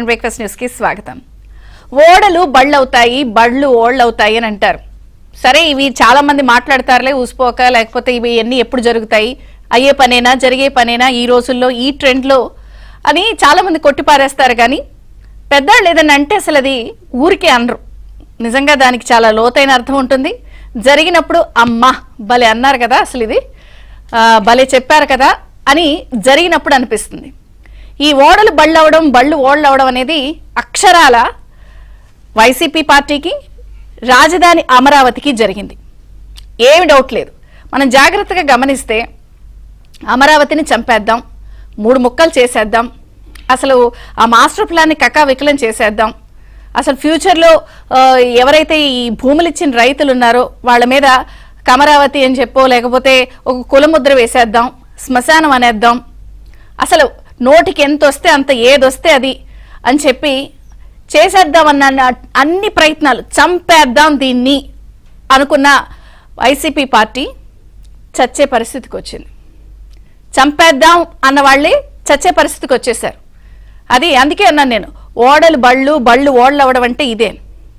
Breakfast news కి స్వాగతం. ఓడలు బళ్ళు అవుతాయి, బళ్ళు ఓళ్ళు అవుతాయి అని అంటారు. సరే, ఇవి చాలా మంది మాట్లాడతారులే ఊసిపోక, లేకపోతే ఇవి అన్ని ఎప్పుడు జరుగుతాయి, అయ్యే పనేనా, జరిగే పనేనా ఈ రోజుల్లో, ఈ ట్రెండ్ లో అని చాలా మంది కొట్టిపారేస్తారు. కానీ పెద్దవాళ్ళు ఏదన్నా అంటే అసలు అది ఊరికే అనరు. నిజంగా దానికి చాలా లోతైన అర్థం ఉంటుంది. జరిగినప్పుడు అమ్మా భలే అన్నారు కదా, అసలు ఇది భలే చెప్పారు కదా అని జరిగినప్పుడు అనిపిస్తుంది. ఈ ఓడలు బళ్ళు అవడం, బళ్ళు ఓళ్ళు అవడం అనేది అక్షరాల వైసీపీ పార్టీకి, రాజధాని అమరావతికి జరిగింది. ఏమి డౌట్ లేదు. మనం జాగ్రత్తగా గమనిస్తే అమరావతిని చంపేద్దాం, 3 ముక్కలు చేసేద్దాం, అసలు ఆ మాస్టర్ ప్లాన్ని కకావికలం చేసేద్దాం, అసలు ఫ్యూచర్లో ఎవరైతే ఈ భూములు ఇచ్చిన రైతులు ఉన్నారో వాళ్ళ మీద కమరావతి అని చెప్పో లేకపోతే ఒక కులముద్ర వేసేద్దాం, శ్మశానం అనేద్దాం, అసలు నోటికి ఎంత వస్తే అంత ఏదొస్తే అది అని చెప్పి చేసేద్దామన్న అన్ని ప్రయత్నాలు, చంపేద్దాం దీన్ని అనుకున్న వైసీపీ పార్టీ చచ్చే పరిస్థితికి వచ్చింది. చంపేద్దాం అన్న వాళ్ళే చచ్చే పరిస్థితికి వచ్చేసారు. అది అందుకే అన్నాను నేను, ఓడలు బళ్ళు, బళ్ళు ఓళ్ళు అవ్వడం అంటే ఇదే.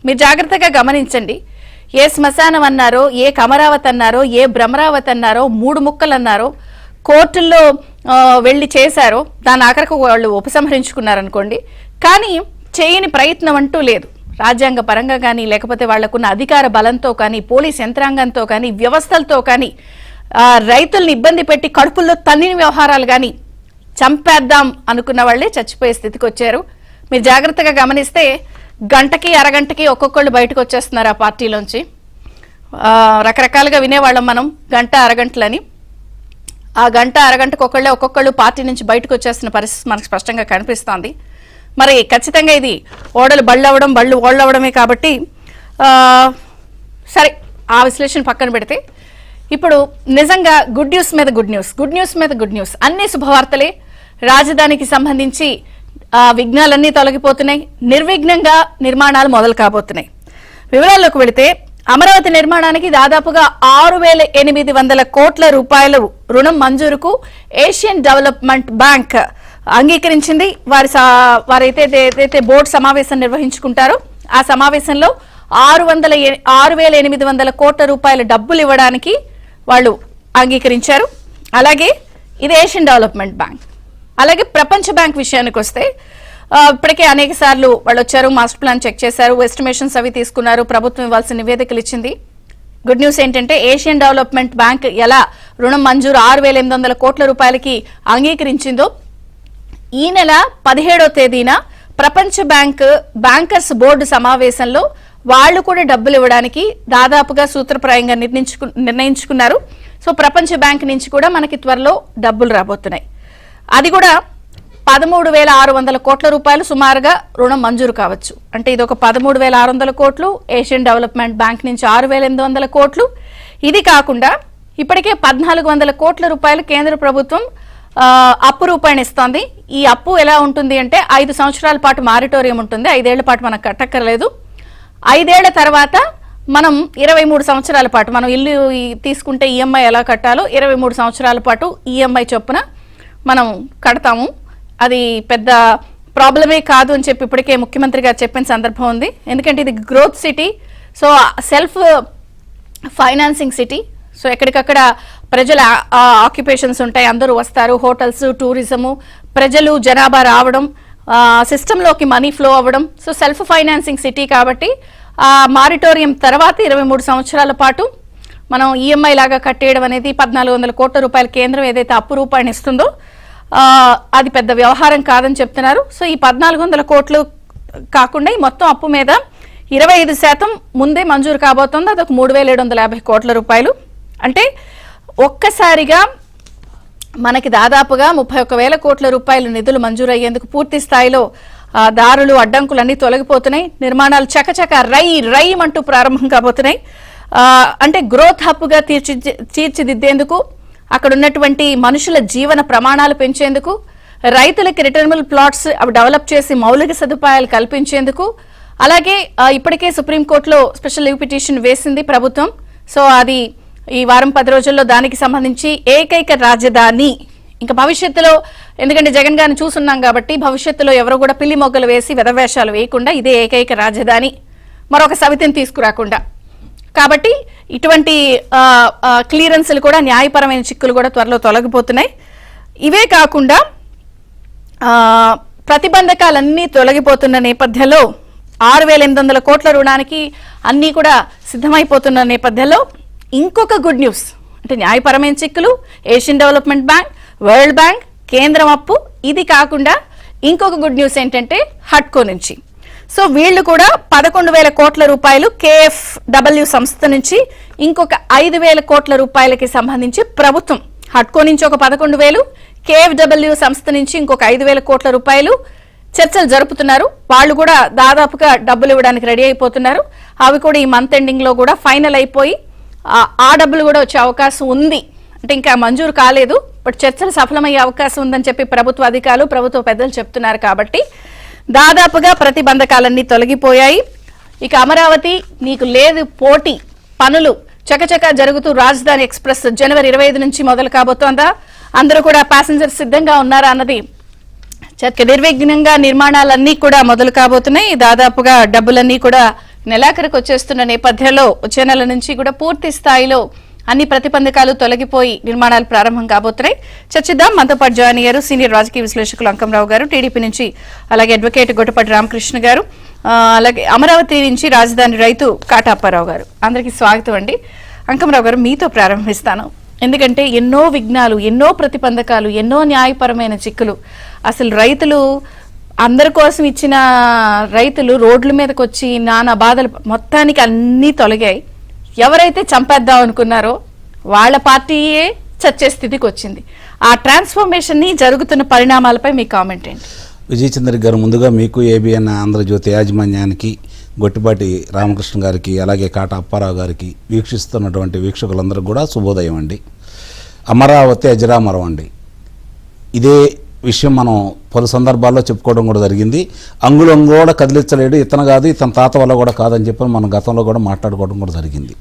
మీరు జాగ్రత్తగా గమనించండి. ఏ శ్మశానం అన్నారో, ఏ కమరావతి అన్నారో, ఏ భ్రమరావతి అన్నారో, 3 ముక్కలు అన్నారో, కోర్టుల్లో వెళ్ళి చేశారో, దాని ఆఖరికి వాళ్ళు ఉపసంహరించుకున్నారనుకోండి. కానీ చేయని ప్రయత్నం అంటూ లేదు. రాజ్యాంగ పరంగా కానీ, లేకపోతే వాళ్లకున్న అధికార బలంతో కానీ, పోలీస్ యంత్రాంగంతో కానీ, వ్యవస్థలతో కానీ, రైతుల్ని ఇబ్బంది పెట్టి కడుపుల్లో తన్నిన వ్యవహారాలు కానీ, చంపేద్దాం అనుకున్న వాళ్ళే చచ్చిపోయే స్థితికి వచ్చారు. మీరు జాగ్రత్తగా గమనిస్తే గంటకి అరగంటకి ఒక్కొక్కళ్ళు బయటకు వచ్చేస్తున్నారు ఆ పార్టీలోంచి. రకరకాలుగా వినేవాళ్ళం మనం గంట అరగంటలని. ఆ గంట అరగంటకు ఒక్కొక్కళ్ళు పార్టీ నుంచి బయటకు వచ్చేస్తున్న పరిస్థితి మనకు స్పష్టంగా కనిపిస్తోంది. మరి ఖచ్చితంగా ఇది ఓడలు బళ్ళు అవ్వడం, బళ్ళు ఓళ్ళు అవ్వడమే కాబట్టి సరే, ఆ విశ్లేషణ పక్కన పెడితే ఇప్పుడు నిజంగా గుడ్ న్యూస్ మీద గుడ్ న్యూస్, గుడ్ న్యూస్ మీద గుడ్ న్యూస్, అన్ని శుభవార్తలే. రాజధానికి సంబంధించి విఘ్నాలన్నీ తొలగిపోతున్నాయి, నిర్విఘ్నంగా నిర్మాణాలు మొదలు కాబోతున్నాయి. వివరాల్లోకి వెళితే అమరావతి నిర్మాణానికి దాదాపుగా 6,800 కోట్ల రూపాయల రుణం మంజూరుకు ఏషియన్ డెవలప్మెంట్ బ్యాంక్ అంగీకరించింది. వారైతే ఏదైతే బోర్డు సమావేశం నిర్వహించుకుంటారో ఆ సమావేశంలో 6,800 కోట్ల రూపాయల డబ్బులు ఇవ్వడానికి వాళ్ళు అంగీకరించారు. అలాగే ఇది ఏషియన్ డెవలప్మెంట్ బ్యాంక్. అలాగే ప్రపంచ బ్యాంక్ విషయానికి వస్తే ఇప్పటికే అనేక సార్లు వాళ్ళు వచ్చారు, మాస్టర్ ప్లాన్ చెక్ చేశారు, ఎస్టిమేషన్స్ అవి తీసుకున్నారు, ప్రభుత్వం ఇవ్వాల్సిన నివేదికలు ఇచ్చింది. గుడ్ న్యూస్ ఏంటంటే ఏషియన్ డెవలప్మెంట్ బ్యాంక్ ఎలా రుణం మంజూరు 6,800 కోట్ల రూపాయలకి అంగీకరించిందో ఈ నెల 17వ తేదీన ప్రపంచ బ్యాంక్ బ్యాంకర్స్ బోర్డు సమావేశంలో వాళ్ళు కూడా డబ్బులు ఇవ్వడానికి దాదాపుగా సూత్రప్రాయంగా నిర్ణయించుకున్నారు. సో ప్రపంచ బ్యాంక్ నుంచి కూడా మనకి త్వరలో డబ్బులు రాబోతున్నాయి. అది కూడా 13,600 కోట్ల రూపాయలు సుమారుగా రుణం మంజూరు కావచ్చు. అంటే ఇది ఒక 13,600 కోట్లు, ఏషియన్ డెవలప్మెంట్ బ్యాంక్ నుంచి 6,800 కోట్లు. ఇది కాకుండా ఇప్పటికే 1,400 కోట్ల రూపాయలు కేంద్ర ప్రభుత్వం అప్పు రూపాయలు ఇస్తోంది. ఈ అప్పు ఎలా ఉంటుంది అంటే 5 సంవత్సరాల పాటు మారిటోరియం ఉంటుంది, 5 ఏళ్ల పాటు మనకు కట్టక్కర్లేదు. 5 ఏళ్ల తర్వాత మనం 23 సంవత్సరాల పాటు, మనం ఇల్లు తీసుకుంటే ఈఎంఐ ఎలా కట్టాలో 23 సంవత్సరాల పాటు ఈఎంఐ చొప్పున మనం కడతాము. అది పెద్ద ప్రాబ్లమే కాదు అని చెప్పి ఇప్పటికే ముఖ్యమంత్రి గారు చెప్పిన సందర్భం ఉంది. ఎందుకంటే ఇది growth city, so self financing city. So ఎక్కడికక్కడ ప్రజల ఆక్యుపేషన్స్ ఉంటాయి, అందరూ వస్తారు, హోటల్స్, టూరిజము, ప్రజలు జనాభా రావడం, సిస్టంలోకి మనీ ఫ్లో అవ్వడం. సో సెల్ఫ్ ఫైనాన్సింగ్ సిటీ కాబట్టి ఆ మారిటోరియం తర్వాత 23 సంవత్సరాల పాటు మనం ఈఎంఐ లాగా కట్టేయడం అనేది 1,400 కోట్ల రూపాయల కేంద్రం ఏదైతే అప్పు రూపాయలు ఇస్తుందో అది పెద్ద వ్యవహారం కాదని చెప్తున్నారు. సో ఈ 1,400 కోట్లు కాకుండా ఈ మొత్తం అప్పు మీద 25% ముందే మంజూరు కాబోతుంది. అదొక 3,750 కోట్ల రూపాయలు. అంటే ఒక్కసారిగా మనకి దాదాపుగా 31,000 కోట్ల రూపాయలు నిధులు మంజూరు అయ్యేందుకు పూర్తి స్థాయిలో దారులు, అడ్డంకులన్నీ తొలగిపోతున్నాయి. నిర్మాణాలు చకచక రైమంటూ ప్రారంభం కాబోతున్నాయి. అంటే గ్రోత్ హబ్గా తీర్చిదిద్దేందుకు, అక్కడ ఉన్నటువంటి మనుషుల జీవన ప్రమాణాలు పెంచేందుకు, రైతులకి రిటర్నబుల్ ప్లాట్స్ అవి డెవలప్ చేసి మౌలిక సదుపాయాలు కల్పించేందుకు, అలాగే ఇప్పటికే సుప్రీంకోర్టులో స్పెషల్ లీవ్ పిటిషన్ వేసింది ప్రభుత్వం. సో అది ఈ వారం 10 రోజుల్లో దానికి సంబంధించి ఏకైక రాజధాని ఇంకా భవిష్యత్తులో, ఎందుకంటే జగన్ గారిని చూస్తున్నాం కాబట్టి భవిష్యత్తులో ఎవరు కూడా పిల్లి మొగ్గలు వేసి వెధవేషాలు వేయకుండా ఇదే ఏకైక రాజధాని, మరొక సవితిని తీసుకురాకుండా. కాబట్టి ఇటువంటి క్లియరెన్స్లు కూడా, న్యాయపరమైన చిక్కులు కూడా త్వరలో తొలగిపోతున్నాయి. ఇవే కాకుండా ప్రతిబంధకాలన్నీ తొలగిపోతున్న నేపథ్యంలో 6,800 కోట్ల రుణానికి అన్నీ కూడా సిద్ధమైపోతున్న నేపథ్యంలో ఇంకొక గుడ్ న్యూస్ అంటే న్యాయపరమైన చిక్కులు, Asian development bank, world bank, కేంద్రం అప్పు, ఇది కాకుండా ఇంకొక గుడ్ న్యూస్ ఏంటంటే హడ్కో నుంచి. సో వీళ్ళు కూడా 11,000 కోట్ల రూపాయలు KFW సంస్థ నుంచి ఇంకొక 5,000 కోట్ల రూపాయలకి సంబంధించి ప్రభుత్వం, హడ్కో నుంచి ఒక 11,000, KFW సంస్థ నుంచి ఇంకొక 5,000 కోట్ల రూపాయలు చర్చలు జరుపుతున్నారు. వాళ్ళు కూడా దాదాపుగా డబ్బులు ఇవ్వడానికి రెడీ అయిపోతున్నారు. అవి కూడా ఈ మంత్ ఎండింగ్ లో కూడా ఫైనల్ అయిపోయి ఆ డబ్బులు కూడా వచ్చే అవకాశం ఉంది. అంటే ఇంకా మంజూరు కాలేదు, బట్ చర్చలు సఫలమయ్యే అవకాశం ఉందని చెప్పి ప్రభుత్వ అధికారులు, ప్రభుత్వ పెద్దలు చెప్తున్నారు. కాబట్టి దాదాపుగా ప్రతిబంధకాలన్నీ తొలగిపోయాయి. ఇక అమరావతి నీకు లేదు పోటీ, పనులు చకచకా జరుగుతూ రాజధాని ఎక్స్ప్రెస్ జనవరి 25 నుంచి మొదలు కాబోతోందా, అందరూ కూడా ప్యాసింజర్స్ సిద్ధంగా ఉన్నారా అన్నది నిర్విఘ్నంగా నిర్మాణాలన్నీ కూడా మొదలు కాబోతున్నాయి. దాదాపుగా డబ్బులన్నీ కూడా నెలాఖరికి వచ్చేస్తున్న నేపథ్యంలో వచ్చే నెల నుంచి కూడా పూర్తి స్థాయిలో అన్ని ప్రతిబంధకాలు తొలగిపోయి నిర్మాణాలు ప్రారంభం కాబోతున్నాయి. చర్చిద్దాం. మనతో పాటు జాయిన్ అయ్యారు సీనియర్ రాజకీయ విశ్లేషకులు అంకంరావు గారు, టీడీపీ నుంచి, అలాగే అడ్వకేట్ గొట్టపాటి రామకృష్ణ గారు, అలాగే అమరావతి నుంచి రాజధాని రైతు కాటాప్పారావు గారు. అందరికీ స్వాగతం అండి. అంకంరావు గారు, మీతో ప్రారంభిస్తాను. ఎందుకంటే ఎన్నో విఘ్నాలు, ఎన్నో ప్రతిబంధకాలు, ఎన్నో న్యాయపరమైన చిక్కులు, అసలు రైతులు అందరి కోసం ఇచ్చిన రైతులు రోడ్ల మీదకి వచ్చి నానా బాధలు, మొత్తానికి అన్నీ తొలగాయి. ఎవరైతే చంపేద్దాం అనుకున్నారో వాళ్ళ పార్టీయే చచ్చే స్థితికి వచ్చింది. ఆ ట్రాన్స్ఫర్మేషన్ ని జరుగుతున్న పరిణామాలపై మీ కామెంట్ ఏంటి? విజయచంద్ర గారు, ముందుగా మీకు ఏబిఎన్ ఆంధ్రజ్యోతి యాజమాన్యానికి, గొట్టిపాటి రామకృష్ణ గారికి, అలాగే కాట అప్పారావు గారికి, వీక్షిస్తున్నటువంటి వీక్షకులందరికీ కూడా శుభోదయం అండి. అమరావతి అజరామరం అండి. ఇదే విషయం మనం పలు సందర్భాల్లో చెప్పుకోవడం కూడా జరిగింది. అంగుళం కూడా కదిలించలేడు, ఇతను కాదు, ఇతని తాత వల్ల కూడా కాదని చెప్పి మనం గతంలో కూడా మాట్లాడుకోవడం కూడా జరిగింది.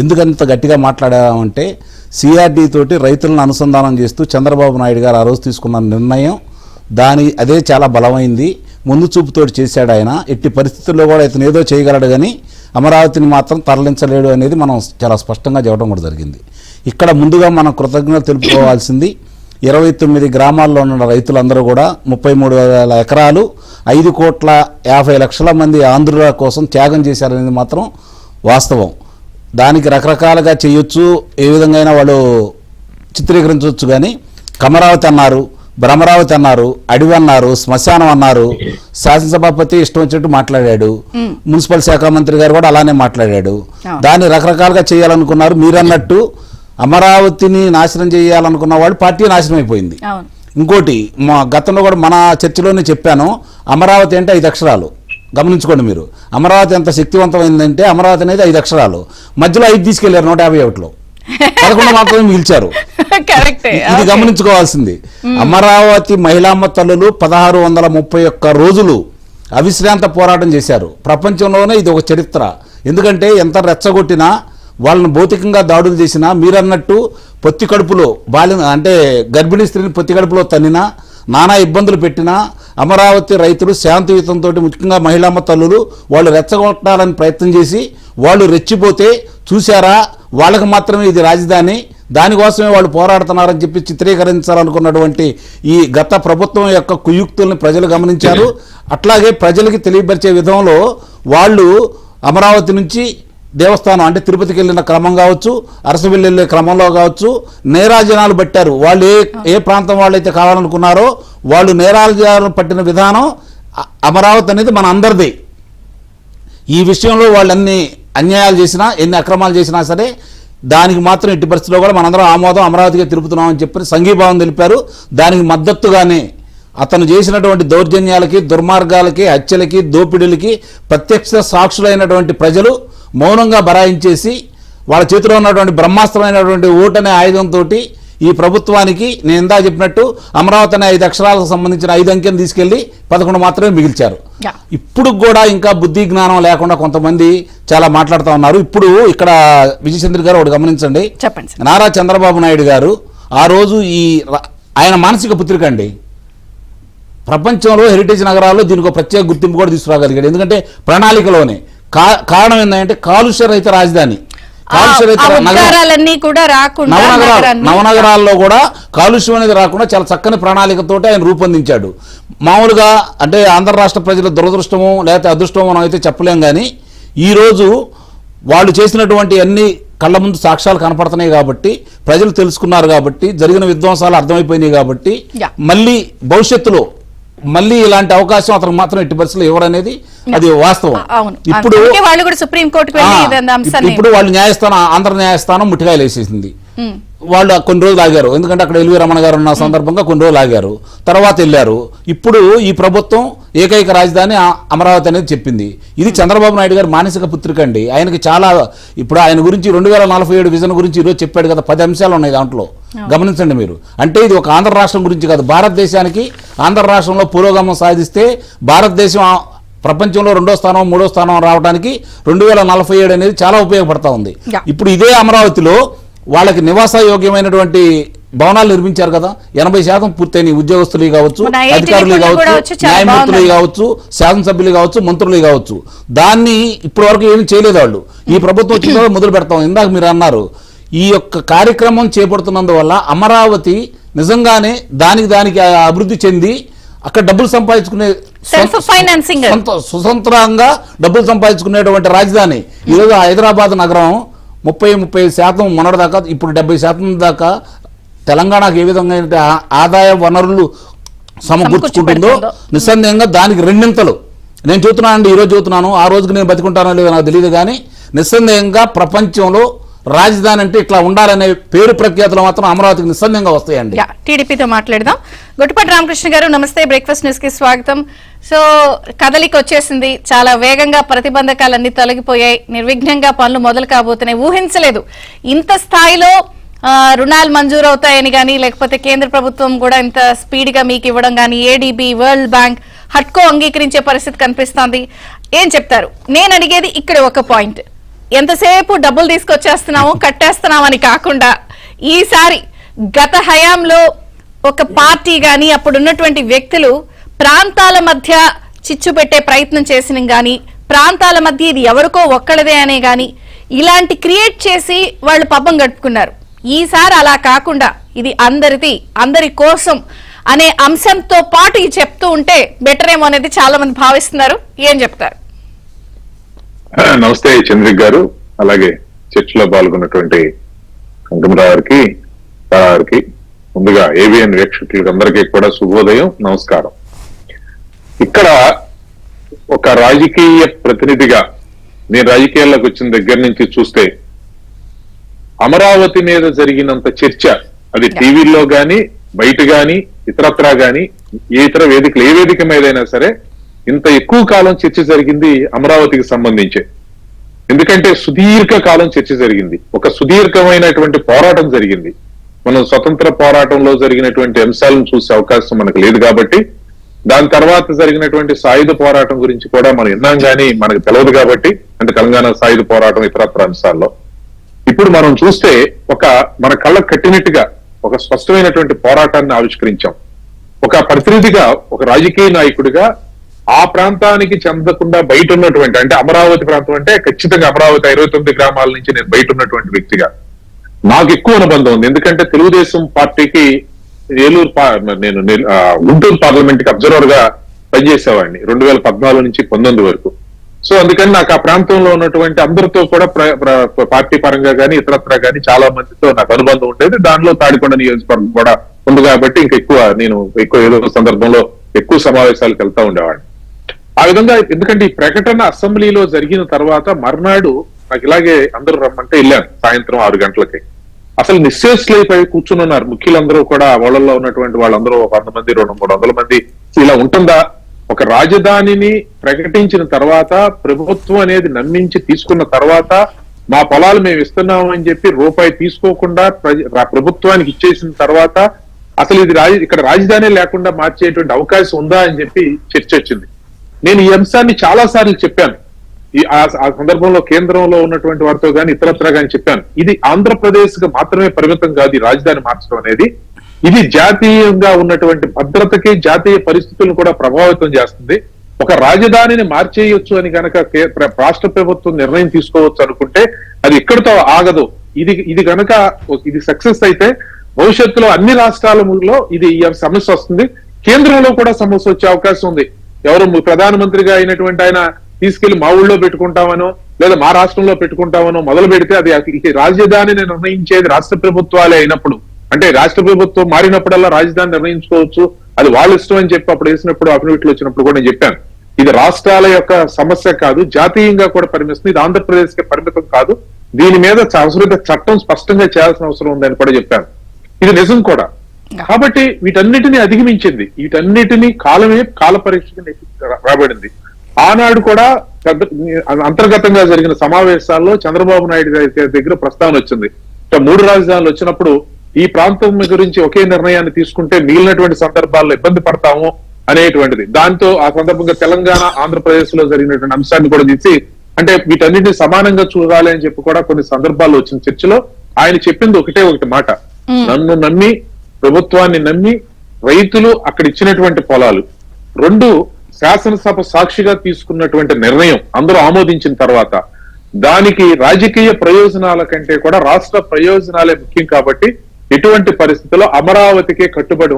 ఎందుకంత గట్టిగా మాట్లాడామంటే సిఆర్డీ తోటి రైతులను అనుసంధానం చేస్తూ చంద్రబాబు నాయుడు గారు ఆ రోజు తీసుకున్న నిర్ణయం, అదే చాలా బలమైంది. ముందు చూపుతోటి చేశాడు ఆయన. ఎట్టి పరిస్థితుల్లో కూడా ఇతను ఏదో చేయగలడు కానీ అమరావతిని మాత్రం తరలించలేడు అనేది మనం చాలా స్పష్టంగా చెప్పడం కూడా జరిగింది. ఇక్కడ ముందుగా మనం కృతజ్ఞతలు తెలుపుకోవాల్సింది 29 గ్రామాల్లో ఉన్న రైతులందరూ కూడా 33,000 ఎకరాలు 5,50,00,000 మంది ఆంధ్రుల కోసం త్యాగం చేశారనేది మాత్రం వాస్తవం. దానికి రకరకాలుగా చేయొచ్చు, ఏ విధంగా వాళ్ళు చిత్రీకరించవచ్చు. కానీ కమరావతి అన్నారు, భ్రమరావతి అన్నారు, అడవి అన్నారు, శ్మశానం అన్నారు. శాసనసభాపతి ఇష్టం వచ్చినట్టు మాట్లాడాడు. మున్సిపల్ శాఖ మంత్రి గారు కూడా అలానే మాట్లాడాడు. దాన్ని రకరకాలుగా చేయాలనుకున్నారు. మీరన్నట్టు అమరావతిని నాశనం చేయాలనుకున్న వాళ్ళు పార్టీ నాశనం అయిపోయింది. ఇంకోటి, మా గతంలో కూడా మన చర్చలోనే చెప్పాను, అమరావతి అంటే 5 అక్షరాలు. గమనించుకోండి మీరు, అమరావతి ఎంత శక్తివంతమైందంటే అమరావతి అనేది 5 అక్షరాలు. మధ్యలో 5 తీసుకెళ్లారు 151లో, 11 మాత్రమే మిగిల్చారు. ఇది గమనించుకోవాల్సింది. అమరావతి మహిళామ్మ తల్లులు 1631 రోజులు అవిశ్రాంత పోరాటం చేశారు. ప్రపంచంలోనే ఇది ఒక చరిత్ర. ఎందుకంటే ఎంత రెచ్చగొట్టినా, వాళ్ళని భౌతికంగా దాడులు చేసినా, మీరన్నట్టు పొత్తి కడుపులో అంటే గర్భిణీ స్త్రీని పొత్తి కడుపులో తన్నినా, నానా ఇబ్బందులు పెట్టినా అమరావతి రైతులు శాంతియుతంతో, ముఖ్యంగా మహిళామ్మ తల్లులు, వాళ్ళు రెచ్చగొట్టాలని ప్రయత్నం చేసి వాళ్ళు రెచ్చిపోతే చూశారా, వాళ్ళకి మాత్రమే ఇది రాజధాని, దానికోసమే వాళ్ళు పోరాడుతున్నారని చెప్పి చిత్రీకరించాలనుకున్నటువంటి ఈ గత ప్రభుత్వం యొక్క కుయుక్తుల్ని ప్రజలు గమనించారు. అట్లాగే ప్రజలకి తెలియపరిచే విధంలో వాళ్ళు అమరావతి నుంచి దేవస్థానం అంటే తిరుపతికి వెళ్ళిన క్రమం కావచ్చు, అరసవిల్లి వెళ్ళే క్రమంలో కావచ్చు, నేరాజనాలు పట్టారు. వాళ్ళు ఏ ప్రాంతం వాళ్ళైతే కావాలనుకున్నారో వాళ్ళు నేరాజనాలు పట్టిన విధానం అమరావతి అనేది మన అందరిది. ఈ విషయంలో వాళ్ళు అన్ని అన్యాయాలు చేసినా, ఎన్ని అక్రమాలు చేసినా సరే దానికి మాత్రం ఎట్టి పరిస్థితుల్లో కూడా మనందరం ఆమోదం, అమరావతిగా తిరుపుతున్నామని చెప్పి సంఘీభావం తెలిపారు. దానికి మద్దతుగానే అతను చేసినటువంటి దౌర్జన్యాలకి, దుర్మార్గాలకి, హత్యలకి, దోపిడీలకి ప్రత్యక్ష సాక్షులైనటువంటి ప్రజలు మౌనంగా బరాయించేసి వాళ్ళ చేతిలో ఉన్నటువంటి బ్రహ్మాస్త్రమైనటువంటి ఓటు అనే ఆయుధంతో ఈ ప్రభుత్వానికి, నేను ఇందా చెప్పినట్టు, అమరావతి అనే 5 అక్షరాలకు సంబంధించిన 5 అంకెలు తీసుకెళ్లి 11 మాత్రమే మిగిల్చారు. ఇప్పుడు కూడా ఇంకా బుద్ధి జ్ఞానం లేకుండా కొంతమంది చాలా మాట్లాడుతూ ఉన్నారు. ఇప్పుడు ఇక్కడ విజయచంద్ర గారు ఒకటి గమనించండి. చెప్పండి. నారా చంద్రబాబు నాయుడు గారు ఆ రోజు ఈ ఆయన మానసిక పుత్రిక అండి. ప్రపంచంలో హెరిటేజ్ నగరాల్లో దీనికి ఒక ప్రత్యేక గుర్తింపు కూడా తీసుకురాగలిగాడు. ఎందుకంటే ప్రణాళికలోనే కారణం ఏంటంటే కాలుష్య రహిత రాజధాని, నవనగరాల్లో కూడా కాలుష్యం అనేది రాకుండా చాలా చక్కని ప్రణాళికతో ఆయన రూపొందించాడు. మామూలుగా అంటే ఆంధ్ర రాష్ట్ర ప్రజల దురదృష్టమో లేకపోతే అదృష్టమో మనం అయితే చెప్పలేం, కానీ ఈరోజు వాళ్ళు చేసినటువంటి అన్ని కళ్ళ ముందు సాక్ష్యాలు కనపడుతున్నాయి కాబట్టి, ప్రజలు తెలుసుకున్నారు కాబట్టి, జరిగిన విధ్వంసాలు అర్థమైపోయినాయి కాబట్టి, మళ్ళీ భవిష్యత్తులో మళ్ళీ ఇలాంటి అవకాశం అతనికి మాత్రం ఎట్టి పరిస్థితుల్లో ఇవ్వరనేది అది వాస్తవం. ఇప్పుడు ఇప్పుడు వాళ్ళు న్యాయస్థానం, ఆంధ్ర న్యాయస్థానం ముట్టికాయలు వేసేసింది. వాళ్ళు కొన్ని రోజులు ఆగారు, ఎందుకంటే అక్కడ ఎల్వి రమణ గారు ఉన్న సందర్భంగా కొన్ని రోజులు ఆగారు, తర్వాత వెళ్ళారు. ఇప్పుడు ఈ ప్రభుత్వం ఏకైక రాజధాని అమరావతి అనేది చెప్పింది. ఇది చంద్రబాబు నాయుడు గారి మానసిక పుత్రిక అండి. ఆయనకి చాలా, ఇప్పుడు ఆయన గురించి 2047 విజన్ గురించి ఈరోజు చెప్పాడు కదా, 10 అంశాలు ఉన్నాయి దాంట్లో, గమనించండి మీరు. అంటే ఇది ఒక ఆంధ్ర రాష్ట్రం గురించి కాదు, భారతదేశానికి ఆంధ్ర రాష్ట్రంలో పురోగమనం సాధిస్తే భారతదేశం ప్రపంచంలో 2వ స్థానం 3వ స్థానం రావడానికి 2047 అనేది చాలా ఉపయోగపడతా ఉంది. ఇప్పుడు ఇదే అమరావతిలో వాళ్ళకి నివాస యోగ్యమైనటువంటి భవనాలు నిర్మించారు కదా, 80% పూర్తయిన ఉద్యోగస్తులు కావచ్చు, అధికారులు కావచ్చు, న్యాయమూర్తులు కావచ్చు, శాసనసభ్యులు కావచ్చు, మంత్రులు కావచ్చు. దాన్ని ఇప్పటి వరకు ఏమీ చేయలేదు వాళ్ళు. ఈ ప్రభుత్వం వచ్చిన తర్వాత మొదలు పెడతాం. ఇందాక మీరు అన్నారు, ఈ యొక్క కార్యక్రమం చేపడుతున్నందువల్ల అమరావతి నిజంగానే దానికి అభివృద్ధి చెంది అక్కడ డబ్బులు సంపాదించుకునే స్వతంత్రంగా డబ్బులు సంపాదించుకునేటువంటి రాజధాని. ఈరోజు హైదరాబాద్ నగరం 30% మొన్నటిదాకా, ఇప్పుడు 70% దాకా తెలంగాణకు ఏ విధంగా ఆదాయ వనరులు సమకూర్చుకుంటుందో నిస్సందేహంగా దానికి రెండింతలు. నేను చూస్తున్నాను అండి, ఈరోజు చూస్తున్నాను, ఆ రోజుకి నేను బతికుంటానో లేదో నాకు తెలియదు, కానీ నిస్సందేహంగా ప్రపంచంలో రాజధాని అంటే ఇట్లా ఉండాలనే పేరు ప్రఖ్యాతులు మాత్రం అమరావతికి నిస్సందేహంగా వస్తాయండి. టీడీపీతో మాట్లాడదాం. గొట్టిపాటి రామకృష్ణ గారు నమస్తే, బ్రేక్ఫాస్ట్ న్యూస్ కి స్వాగతం. సో కదలిక వచ్చేసింది, చాలా వేగంగా ప్రతిబంధకాలన్నీ తొలగిపోయాయి, నిర్విఘ్నంగా పనులు మొదలు కాబోతున్నాయి. ఊహించలేదు ఇంత స్థాయిలో రుణాలు మంజూరు అవుతాయని కానీ, లేకపోతే కేంద్ర ప్రభుత్వం కూడా ఇంత స్పీడ్ గా మీకు ఇవ్వడం కానీ, ఏడీబీ, వరల్డ్ బ్యాంక్, హట్కో అంగీకరించే పరిస్థితి కనిపిస్తోంది. ఏం చెప్తారు? నేను అడిగేది ఇక్కడ ఒక పాయింట్, ఎంతసేపు డబ్బులు తీసుకొచ్చేస్తున్నాము కట్టేస్తున్నామని కాకుండా, ఈసారి గత హయాంలో ఒక పార్టీ గాని అప్పుడున్నటువంటి వ్యక్తులు ప్రాంతాల మధ్య చిచ్చు పెట్టే ప్రయత్నం చేసిన గాని, ప్రాంతాల మధ్య ఇది ఎవరికో ఒక్కళ్ళదే అనే గాని ఇలాంటి క్రియేట్ చేసి వాళ్ళు పబ్బం గడుపుకున్నారు. ఈసారి అలా కాకుండా ఇది అందరిది, అందరి కోసం అనే అంశంతో పాటు ఇది చెప్తూ ఉంటే బెటర్ ఏమో అనేది చాలా మంది భావిస్తున్నారు. ఏం చెప్తారు? నమస్తే చంద్రిక్ గారు, అలాగే చర్చలో పాల్గొన్నటువంటి కంకమరావు గారికి ముందుగా ఏబిఎన్ వీక్షకులకు అందరికీ కూడా శుభోదయం, నమస్కారం. ఇక్కడ ఒక రాజకీయ ప్రతినిధిగా నేను రాజకీయాల్లోకి వచ్చిన దగ్గర నుంచి చూస్తే అమరావతి మీద జరిగినంత చర్చ, అది టీవీల్లో గాని బయట గాని ఇతరత్రా గాని ఏ ఇతర వేదికలు, ఏ వేదిక మీదైనా సరే ఇంత ఎక్కువ కాలం చర్చ జరిగింది అమరావతికి సంబంధించి. ఎందుకంటే సుదీర్ఘ కాలం చర్చ జరిగింది, ఒక సుదీర్ఘమైనటువంటి పోరాటం జరిగింది. మనం స్వతంత్ర పోరాటంలో జరిగినటువంటి అంశాలను చూసే అవకాశం మనకు లేదు కాబట్టి, దాని తర్వాత జరిగినటువంటి సాయుధ పోరాటం గురించి కూడా మనం విన్నాం కానీ మనకు తెలియదు కాబట్టి, అంటే తెలంగాణ సాయుధ పోరాటం ఇతరత్ర అంశాల్లో. ఇప్పుడు మనం చూస్తే మన కళ్ళకు కట్టినట్టుగా ఒక స్పష్టమైనటువంటి పోరాటాన్ని ఆవిష్కరించాం. ఒక ప్రతినిధిగా, ఒక రాజకీయ నాయకుడిగా ఆ ప్రాంతానికి చెందకుండా బయట ఉన్నటువంటి, అంటే అమరావతి ప్రాంతం అంటే ఖచ్చితంగా అమరావతి 29 గ్రామాల నుంచి నేను బయట ఉన్నటువంటి వ్యక్తిగా నాకు ఎక్కువ అనుబంధం ఉంది. ఎందుకంటే తెలుగుదేశం పార్టీకి నేను గుంటూరు పార్లమెంట్ కి అబ్జర్వర్ గా పనిచేసేవాడిని 2014 నుంచి 19 వరకు. సో అందుకని నాకు ఆ ప్రాంతంలో ఉన్నటువంటి అందరితో కూడా పార్టీ పరంగా కానీ ఇతరత్రా కానీ చాలా మందితో నాకు అనుబంధం ఉండేది. దానిలో తాడికొండ నియోజకవర్గం కూడా ఉంది కాబట్టి నేను ఏదో సందర్భంలో ఎక్కువ సమావేశాలకు వెళ్తా ఉండేవాడిని. ఆ విధంగా ఎందుకంటే ఈ ప్రకటన అసెంబ్లీలో జరిగిన తర్వాత మర్నాడు నాకు ఇలాగే అందరూ రమ్మంటే వెళ్ళాను సాయంత్రం 6 గంటలకి. అసలు నిశ్చేష్లైపోయి కూర్చున్నారు ముఖ్యులందరూ కూడా. వాళ్ళల్లో ఉన్నటువంటి వాళ్ళందరూ 100 మంది 200-300 మంది. ఇలా ఉంటుందా? ఒక రాజధానిని ప్రకటించిన తర్వాత, ప్రభుత్వం అనేది నమ్మించి తీసుకున్న తర్వాత, మా పొలాలు మేము ఇస్తున్నామని చెప్పి రూపాయి తీసుకోకుండా ప్రభుత్వానికి ఇచ్చేసిన తర్వాత అసలు ఇది ఇక్కడ రాజధాని లేకుండా మార్చేటువంటి అవకాశం ఉందా అని చెప్పి చర్చ వచ్చింది. నేను ఈ అంశాన్ని చాలా సార్లు చెప్పాను. ఆ సందర్భంలో కేంద్రంలో ఉన్నటువంటి వారితో కానీ ఇతరత్రా కానీ చెప్పాను. ఇది ఆంధ్రప్రదేశ్ గా మాత్రమే పరిమితం కాదు ఈ రాజధాని మార్చడం అనేది. ఇది జాతీయంగా ఉన్నటువంటి భద్రతకి జాతీయ పరిస్థితులను కూడా ప్రభావితం చేస్తుంది. ఒక రాజధానిని మార్చేయొచ్చు అని కనుక రాష్ట్ర ప్రభుత్వం నిర్ణయం తీసుకోవచ్చు అనుకుంటే అది ఇక్కడితో ఆగదు. ఇది కనుక ఇది సక్సెస్ అయితే భవిష్యత్తులో అన్ని రాష్ట్రాలలో ఇది సమస్య వస్తుంది. కేంద్రంలో కూడా సమస్య వచ్చే అవకాశం ఉంది. ఎవరు ప్రధానమంత్రిగా అయినటువంటి ఆయన తీసుకెళ్లి మా ఊళ్ళో పెట్టుకుంటామనో లేదా మా రాష్ట్రంలో పెట్టుకుంటామనో మొదలు పెడితే అది రాజధానిని నిర్ణయించేది రాష్ట్ర ప్రభుత్వాలే అయినప్పుడు, అంటే రాష్ట్ర ప్రభుత్వం మారినప్పుడల్లా రాజధాని నిర్ణయించుకోవచ్చు, అది వాళ్ళ ఇష్టం అని చెప్పి అప్పుడు వేసినప్పుడు అఫిడవిట్లు వచ్చినప్పుడు కూడా నేను చెప్పాను, ఇది రాష్ట్రాల యొక్క సమస్య కాదు, జాతీయంగా కూడా పరిమిస్తుంది, ఇది ఆంధ్రప్రదేశ్ కి పరిమితం కాదు, దీని మీద అవసరమైన చట్టం స్పష్టంగా చేయాల్సిన అవసరం ఉందని కూడా చెప్పాను. ఇది నిజం కూడా. కాబట్టి వీటన్నిటిని అధిగమించింది, వీటన్నిటిని కాల పరీక్షకి రాబడింది. ఆనాడు కూడా అంతర్గతంగా జరిగిన సమావేశాల్లో చంద్రబాబు నాయుడు దగ్గర ప్రస్తావన వచ్చింది. 3 రాజధానులు వచ్చినప్పుడు ఈ ప్రాంతం గురించి ఒకే నిర్ణయాన్ని తీసుకుంటే మిగిలినటువంటి సందర్భాల్లో ఇబ్బంది పడతాము అనేటువంటిది. దాంతో ఆ సందర్భంగా తెలంగాణ, ఆంధ్రప్రదేశ్ లో జరిగినటువంటి అంశాన్ని కూడా తీసి, అంటే వీటన్నిటిని సమానంగా చూడాలి అని చెప్పి కూడా కొన్ని సందర్భాల్లో వచ్చిన చర్చలో ఆయన చెప్పింది ఒకటి మాట, నన్ను నమ్మి, ప్రభుత్వాన్ని నమ్మి రైతులు అక్కడ ఇచ్చినటువంటి పొలాలు, 2 శాసనసభ సాక్షిగా తీసుకున్నటువంటి నిర్ణయం అందరూ ఆమోదించిన తర్వాత దానికి రాజకీయ ప్రయోజనాల కంటే కూడా రాష్ట్ర ప్రయోజనాలే ముఖ్యం. కాబట్టి ఎటువంటి పరిస్థితుల్లో అమరావతికే కట్టుబడి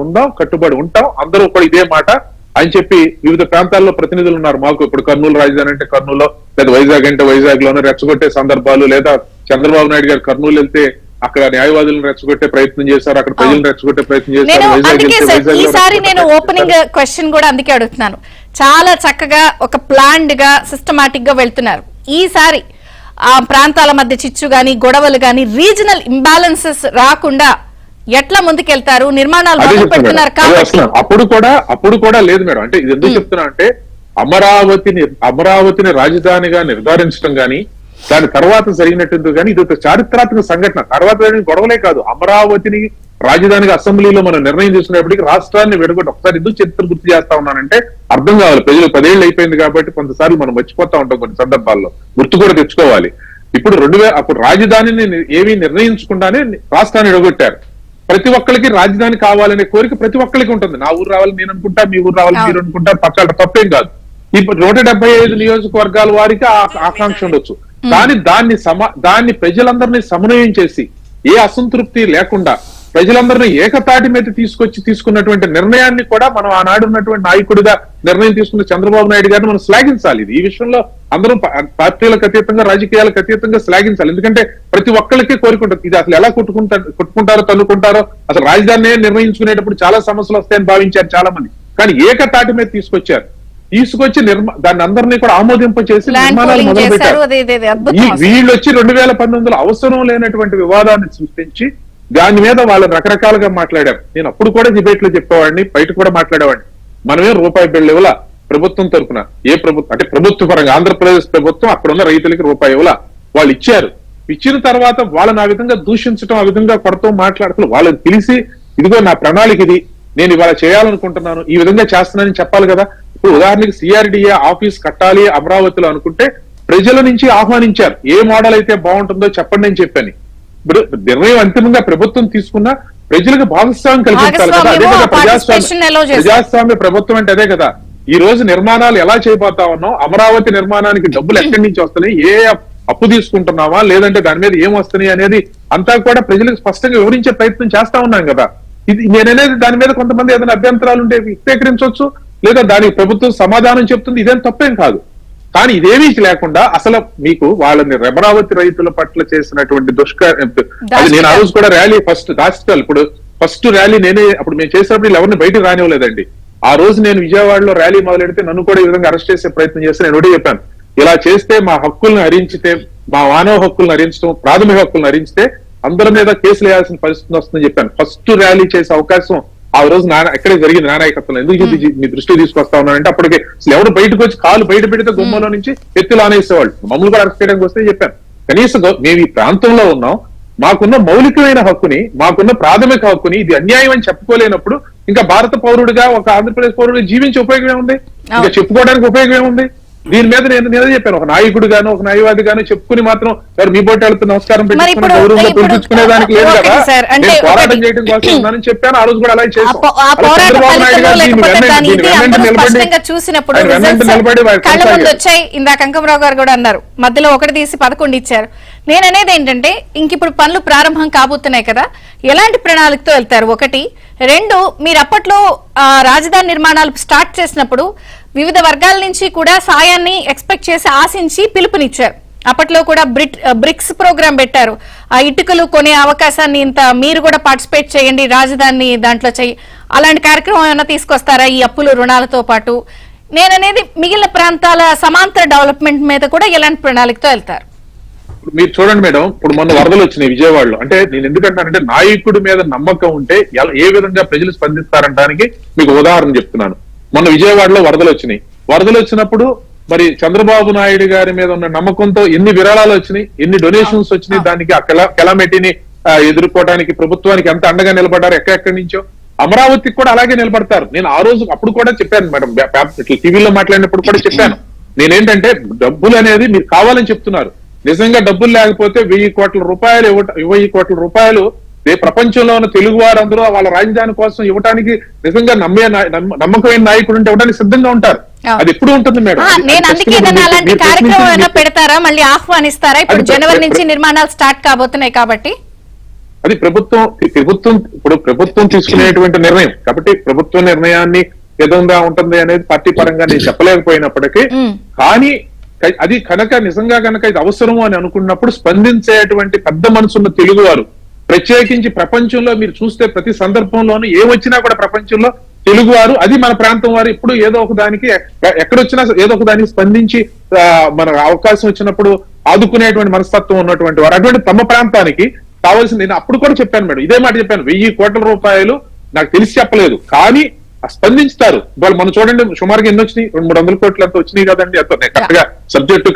ఉంటాం అందరూ కూడా ఇదే మాట అని చెప్పి వివిధ ప్రాంతాల్లో ప్రతినిధులు ఉన్నారు మాకు. ఇప్పుడు కర్నూలు రాజధాని అంటే కర్నూలులో, లేదా వైజాగ్ అంటే వైజాగ్ లోనే రెచ్చగొట్టే సందర్భాలు, లేదా చంద్రబాబు నాయుడు గారు కర్నూలు వెళ్తే అక్కడ న్యాయవాదులను రెచ్చగొట్టే ప్రయత్నం చేశారు, అక్కడ ప్రజలను రెచ్చగొట్టే ప్రయత్నం చేశారు. ఈసారి నేను ఓపెనింగ్ క్వశ్చన్ కూడా అందుకే అడుగుతున్నాను. చాలా చక్కగా ఒక ప్లాన్డ్ గా సిస్టమాటిక్ గా వెళ్తున్నారు. ఈసారి ఆ ప్రాంతాల మధ్య చిచ్చు గాని, గొడవలు గాని, రీజనల్ ఇంబాలెన్సెస్ రాకుండా ఎట్లా ముందుకెళ్తారు? నిర్మాణాలు మొదలు పెడుతున్నారు కాబట్టి అప్పుడు కూడా లేదు మేడం. అంటే ఇది ఎందుకు చెప్తున్నా అంటే అమరావతిని రాజధానిగా నిర్ధారించడం గాని, దాని తర్వాత జరిగినట్టు కానీ ఇది ఒక చారిత్రాత్మక సంఘటన. తర్వాత గొడవలే కాదు, అమరావతిని రాజధానిగా అసెంబ్లీలో మనం నిర్ణయం తీసుకునేప్పటికీ రాష్ట్రాన్ని విడగొట్టి ఒకసారి ఎందుకు చరిత్ర గుర్తు చేస్తా ఉన్నానంటే అర్థం కావాలి. ప్రజలు 10 ఏళ్ళు అయిపోయింది కాబట్టి కొంతసార్లు మనం మర్చిపోతా ఉంటాం, కొన్ని సందర్భాల్లో గుర్తు కూడా తెచ్చుకోవాలి. ఇప్పుడు అప్పుడు రాజధానిని ఏమీ నిర్ణయించకుండానే రాష్ట్రాన్ని విడగొట్టారు. ప్రతి ఒక్కరికి రాజధాని కావాలనే కోరిక ప్రతి ఒక్కరికి ఉంటుంది. నా ఊరు రావాలి నేను అనుకుంటా, మీ ఊరు రావాలి మీరు అనుకుంటా, పక్కన తప్పేం కాదు. ఇప్పుడు 175 నియోజకవర్గాల వారికి ఆకాంక్ష ఉండొచ్చు, కానీ దాన్ని ప్రజలందరినీ సమన్వయం చేసి ఏ అసంతృప్తి లేకుండా ప్రజలందరినీ ఏకతాటి మీద తీసుకున్నటువంటి నిర్ణయాన్ని కూడా మనం ఆనాడు ఉన్నటువంటి నాయకుడిగా నిర్ణయం తీసుకున్న చంద్రబాబు నాయుడు గారిని మనం శ్లాఘించాలి. ఈ విషయంలో అందరం పార్టీలకు అతీతంగా, రాజకీయాలకు అతీతంగా శ్లాఘించాలి. ఎందుకంటే ప్రతి ఒక్కరికి కోరుకుంటారు. ఇది అసలు ఎలా కొట్టుకుంటారో తన్నుకుంటారో, అసలు రాజధాని నిర్ణయించుకునేటప్పుడు చాలా సమస్యలు వస్తాయని భావించారు చాలా మంది, కానీ ఏకతాటి మీద తీసుకొచ్చి దాన్ని అందరినీ కూడా ఆమోదింప చేసి నిర్మాణాలు మొదలు పెట్టారు. వీళ్ళు వచ్చి 2019లో అవసరం లేనటువంటి వివాదాన్ని సృష్టించి దాని మీద వాళ్ళు రకరకాలుగా మాట్లాడారు. నేను అప్పుడు కూడా డిబేట్ లో చెప్పేవాడిని, బయట కూడా మాట్లాడేవాడిని. మనమే రూపాయి బిళ్ళ ఇవ్వాల ప్రభుత్వం తరఫున, ఏ ప్రభుత్వం అంటే ప్రభుత్వ పరంగా ఆంధ్రప్రదేశ్ ప్రభుత్వం అక్కడ ఉన్న రైతులకి రూపాయి ఇవ్వాల, వాళ్ళు ఇచ్చారు. ఇచ్చిన తర్వాత వాళ్ళని ఆ విధంగా దూషించడం, ఆ విధంగా కొడతాం, మాట్లాడుతూ వాళ్ళని పిలిచి ఇదిగో నా ప్రణాళిక ఇది, నేను ఇవాళ చేయాలనుకుంటున్నాను, ఈ విధంగా చేస్తున్నానని చెప్పాలి కదా. ఇప్పుడు ఉదాహరణకి సిఆర్డిఏ ఆఫీస్ కట్టాలి అమరావతిలో అనుకుంటే ప్రజల నుంచి ఆహ్వానించారు, ఏ మోడల్ అయితే బాగుంటుందో చెప్పండి అని చెప్పని. ఇప్పుడు నిర్ణయం అంతిమంగా ప్రభుత్వం తీసుకున్నా ప్రజలకు భాగస్వామ్యం కల్పించాలి కదా. అదే కదా ప్రజాస్వామ్య ప్రభుత్వం అంటే, అదే కదా. ఈ రోజు నిర్మాణాలు ఎలా చేయబోతా ఉన్నాం, అమరావతి నిర్మాణానికి డబ్బులు ఎక్కడి నుంచి వస్తున్నాయి, ఏ అప్పు తీసుకుంటున్నావా, లేదంటే దాని మీద ఏం వస్తున్నాయి అనేది అంతా కూడా ప్రజలకు స్పష్టంగా వివరించే ప్రయత్నం చేస్తా ఉన్నాం కదా. ఇది నేననేది దాని మీద కొంతమంది ఏదైనా అభ్యంతరాలు ఉంటే వ్యక్తీకరించవచ్చు, లేదా దానికి ప్రభుత్వం సమాధానం చెప్తుంది, ఇదేం తప్పేం కాదు. కానీ ఇదేమీ లేకుండా అసలు మీకు వాళ్ళని అమరావతి రైతుల పట్ల చేసినటువంటి అది నేను ఆ రోజు కూడా ర్యాలీ ఫస్ట్ ర్యాలీ నేనే అప్పుడు మేము చేసినప్పుడు ఎవరిని బయటకు రానివ్వలేదండి. ఆ రోజు నేను విజయవాడలో ర్యాలీ మొదలెడితే నన్ను కూడా ఈ విధంగా అరెస్ట్ చేసే ప్రయత్నం చేస్తే నేను ఒకటే చెప్పాను, ఇలా చేస్తే మా హక్కులను హరించితే, మా మానవ హక్కులను హరించడం, ప్రాథమిక హక్కులను హరించితే అందరి మీద కేసులు వేయాల్సిన పరిస్థితి వస్తుందని చెప్పాను. ఫస్ట్ ర్యాలీ చేసే అవకాశం ఆ రోజు ఎక్కడే జరిగింది నాయకత్వంలో. ఎందుకు మీ దృష్టికి తీసుకొస్తా ఉన్నానంటే అప్పటికే అసలు ఎవరు బయటకు వచ్చి కాలు బయట పెడితే గుమ్మలో నుంచి ఎత్తులు ఆనేసేవాళ్ళు. మమ్మల్ని కూడా అరెస్ట్ చేయడానికి వస్తే చెప్పాను, కనీసం మేము ఈ ప్రాంతంలో ఉన్నాం, మాకున్న మౌలికమైన హక్కుని, మాకున్న ప్రాథమిక హక్కుని ఇది అన్యాయం అని చెప్పుకోలేనప్పుడు ఇంకా భారత పౌరుడిగా, ఒక ఆంధ్రప్రదేశ్ పౌరుడిగా జీవించే ఉపయోగం ఏముంది, ఇంకా చెప్పుకోవడానికి ఉపయోగం ఏముంది? దీని మీద నేనే చెప్పాను, ఒక నాయకుడు గాను ఒక న్యాయవాది గాను చెప్పుకుని మాత్రం ఎవరు మీ బొట్టాలతో నమస్కారం పెట్టుకుని గౌరవంగా పిలిపించుకునేదానికి లేదు కదా. నేను పోరాటం చేయడం కోసం ఉన్నానని చెప్పాను, ఆ రోజు కూడా అలాగే చేశాం. చంద్రబాబు నాయుడు గారు చూసినప్పుడు కళ్ళ ముందు వచ్చాయి. ఇందాక అంకమరావు గారు కూడా అన్నారు, మధ్యలో ఒకటి తీసి 11 ఇచ్చారు. నేననేది ఏంటంటే ఇంక ఇప్పుడు పనులు ప్రారంభం కాబోతున్నాయి కదా, ఎలాంటి ప్రణాళికతో వెళ్తారు? ఒకటి. రెండు, మీరు అప్పట్లో రాజధాని నిర్మాణాలు స్టార్ట్ చేసినప్పుడు వివిధ వర్గాల నుంచి కూడా సాయాన్ని ఎక్స్పెక్ట్ చేసి ఆశించి పిలుపునిచ్చారు. అప్పట్లో కూడా బ్రిక్స్ ప్రోగ్రామ్ పెట్టారు. ఆ ఇటుకలు కొనే అవకాశాన్ని ఇంత మీరు కూడా పార్టిసిపేట్ చేయండి, రాజధాని దాంట్లో చెయ్యి, అలాంటి కార్యక్రమం ఏమైనా తీసుకొస్తారా ఈ అప్పులు రుణాలతో పాటు? నేననేది మిగిలిన ప్రాంతాల సమాంతర డెవలప్మెంట్ మీద కూడా ఎలాంటి ప్రణాళికతో వెళ్తారు? మీరు చూడండి మేడం, ఇప్పుడు మొన్న వరదలు వచ్చినాయి విజయవాడలో. అంటే నేను ఎందుకంటానంటే నాయకుడి మీద నమ్మకం ఉంటే ఏ విధంగా ప్రజలు స్పందిస్తారంటానికి మీకు ఉదాహరణ చెప్తున్నాను. మొన్న విజయవాడలో వరదలు వచ్చినాయి. వరదలు వచ్చినప్పుడు మరి చంద్రబాబు నాయుడు గారి మీద ఉన్న నమ్మకంతో ఎన్ని విరాళాలు వచ్చినాయి, ఎన్ని డొనేషన్స్ వచ్చినాయి, దానికి ఆ కెలామిటీని ఎదుర్కోవడానికి ప్రభుత్వానికి ఎంత అండగా నిలబడ్డారు ఎక్కడెక్కడి నుంచో. అమరావతికి కూడా అలాగే నిలబడతారు. నేను ఆ రోజు అప్పుడు కూడా చెప్పాను మేడం, టీవీలో మాట్లాడినప్పుడు కూడా చెప్పాను. నేనేంటంటే డబ్బులు అనేది మీరు కావాలని చెప్తున్నారు, నిజంగా డబ్బులు లేకపోతే 1000 కోట్ల రూపాయలు 1000 కోట్ల రూపాయలు ప్రపంచంలో ఉన్న తెలుగు వారందరూ వాళ్ళ రాజధాని కోసం ఇవ్వడానికి నిజంగా నమ్మకమైన నాయకుడు ఉంటే ఇవ్వడానికి సిద్ధంగా ఉంటారు. అది ఎప్పుడు ఉంటుంది మేడం. నేను అందుకే అలాంటి కార్యక్రమం ఏమైనా పెడతారా, మళ్ళీ ఆహ్వానిస్తారా? ఇప్పుడు జనవరి నుంచి నిర్మాణాలు స్టార్ట్ కాబోతున్నాయి కాబట్టి అది ప్రభుత్వం తీసుకునేటువంటి నిర్ణయం కాబట్టి ప్రభుత్వ నిర్ణయాన్ని విధంగా ఉంటుంది అనేది పార్టీ పరంగా నేను చెప్పలేకపోయినప్పటికీ, కానీ అది కనుక నిజంగా కనుక ఇది అవసరము అని అనుకున్నప్పుడు స్పందించేటువంటి పెద్ద మనసున్న తెలుగువారు, ప్రత్యేకించి ప్రపంచంలో మీరు చూస్తే ప్రతి సందర్భంలోనూ ఏమొచ్చినా కూడా ప్రపంచంలో తెలుగువారు, అది మన ప్రాంతం వారు ఇప్పుడు ఏదో ఒక దానికి ఎక్కడొచ్చినా ఏదో ఒక దానికి స్పందించి మన అవకాశం వచ్చినప్పుడు ఆదుకునేటువంటి మనస్తత్వం ఉన్నటువంటి వారు. అటువంటి తమ ప్రాంతానికి కావాల్సింది నేను అప్పుడు కూడా చెప్పాను మేడం, ఇదే మాట చెప్పాను. 1000 కోట్ల రూపాయలు నాకు తెలిసి చెప్పలేదు, కానీ స్పందించుతారు. వాళ్ళు మనం చూడండి సుమారుగా ఎన్ని వచ్చినాయి, 200-300 కోట్లు అంత వచ్చినాయి కదండి. అంత కరెక్ట్ గా సబ్జెక్టు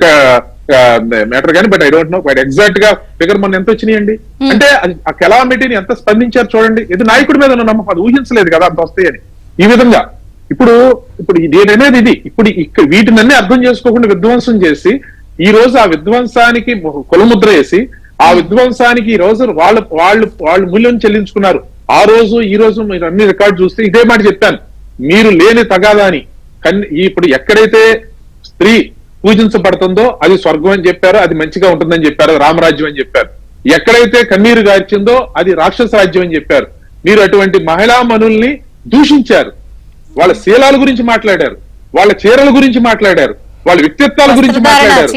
మ్యాటర్ కానీ, but I don't know exact గా ఫిగర్ మన ఎంత వచ్చినాయండి. అంటే ఆ కెలామిటీని ఎంత స్పందించారు చూడండి. ఇది నాయకుడి మీద ఉన్న నమ్మకం, అది ఊహించలేదు కదా అంత వస్తాయని. ఈ విధంగా ఇప్పుడు నేననేది ఇది, ఇప్పుడు వీటినన్నీ అర్థం చేసుకోకుండా విధ్వంసం చేసి ఈ రోజు ఆ విధ్వంసానికి కులముద్ర వేసి ఆ విధ్వంసానికి ఈ రోజు వాళ్ళు మూల్యం చెల్లించుకున్నారు. ఆ రోజు ఈ రోజు మీరు అన్ని రికార్డు చూస్తే ఇదే మాట చెప్పాను, మీరు లేని తగాదాని ఇప్పుడు ఎక్కడైతే స్త్రీ పూజించబడుతుందో అది స్వర్గం అని చెప్పారు, అది మంచిగా ఉంటుందని చెప్పారు, రామరాజ్యం అని చెప్పారు. ఎక్కడైతే కన్నీరు గార్చిందో అది రాక్షస రాజ్యం అని చెప్పారు. మీరు అటువంటి మహిళా మనుల్ని దూషించారు, వాళ్ళ శీలాల గురించి మాట్లాడారు, వాళ్ళ చీరల గురించి మాట్లాడారు, వాళ్ళ వ్యక్తిత్వాల గురించి మాట్లాడారు.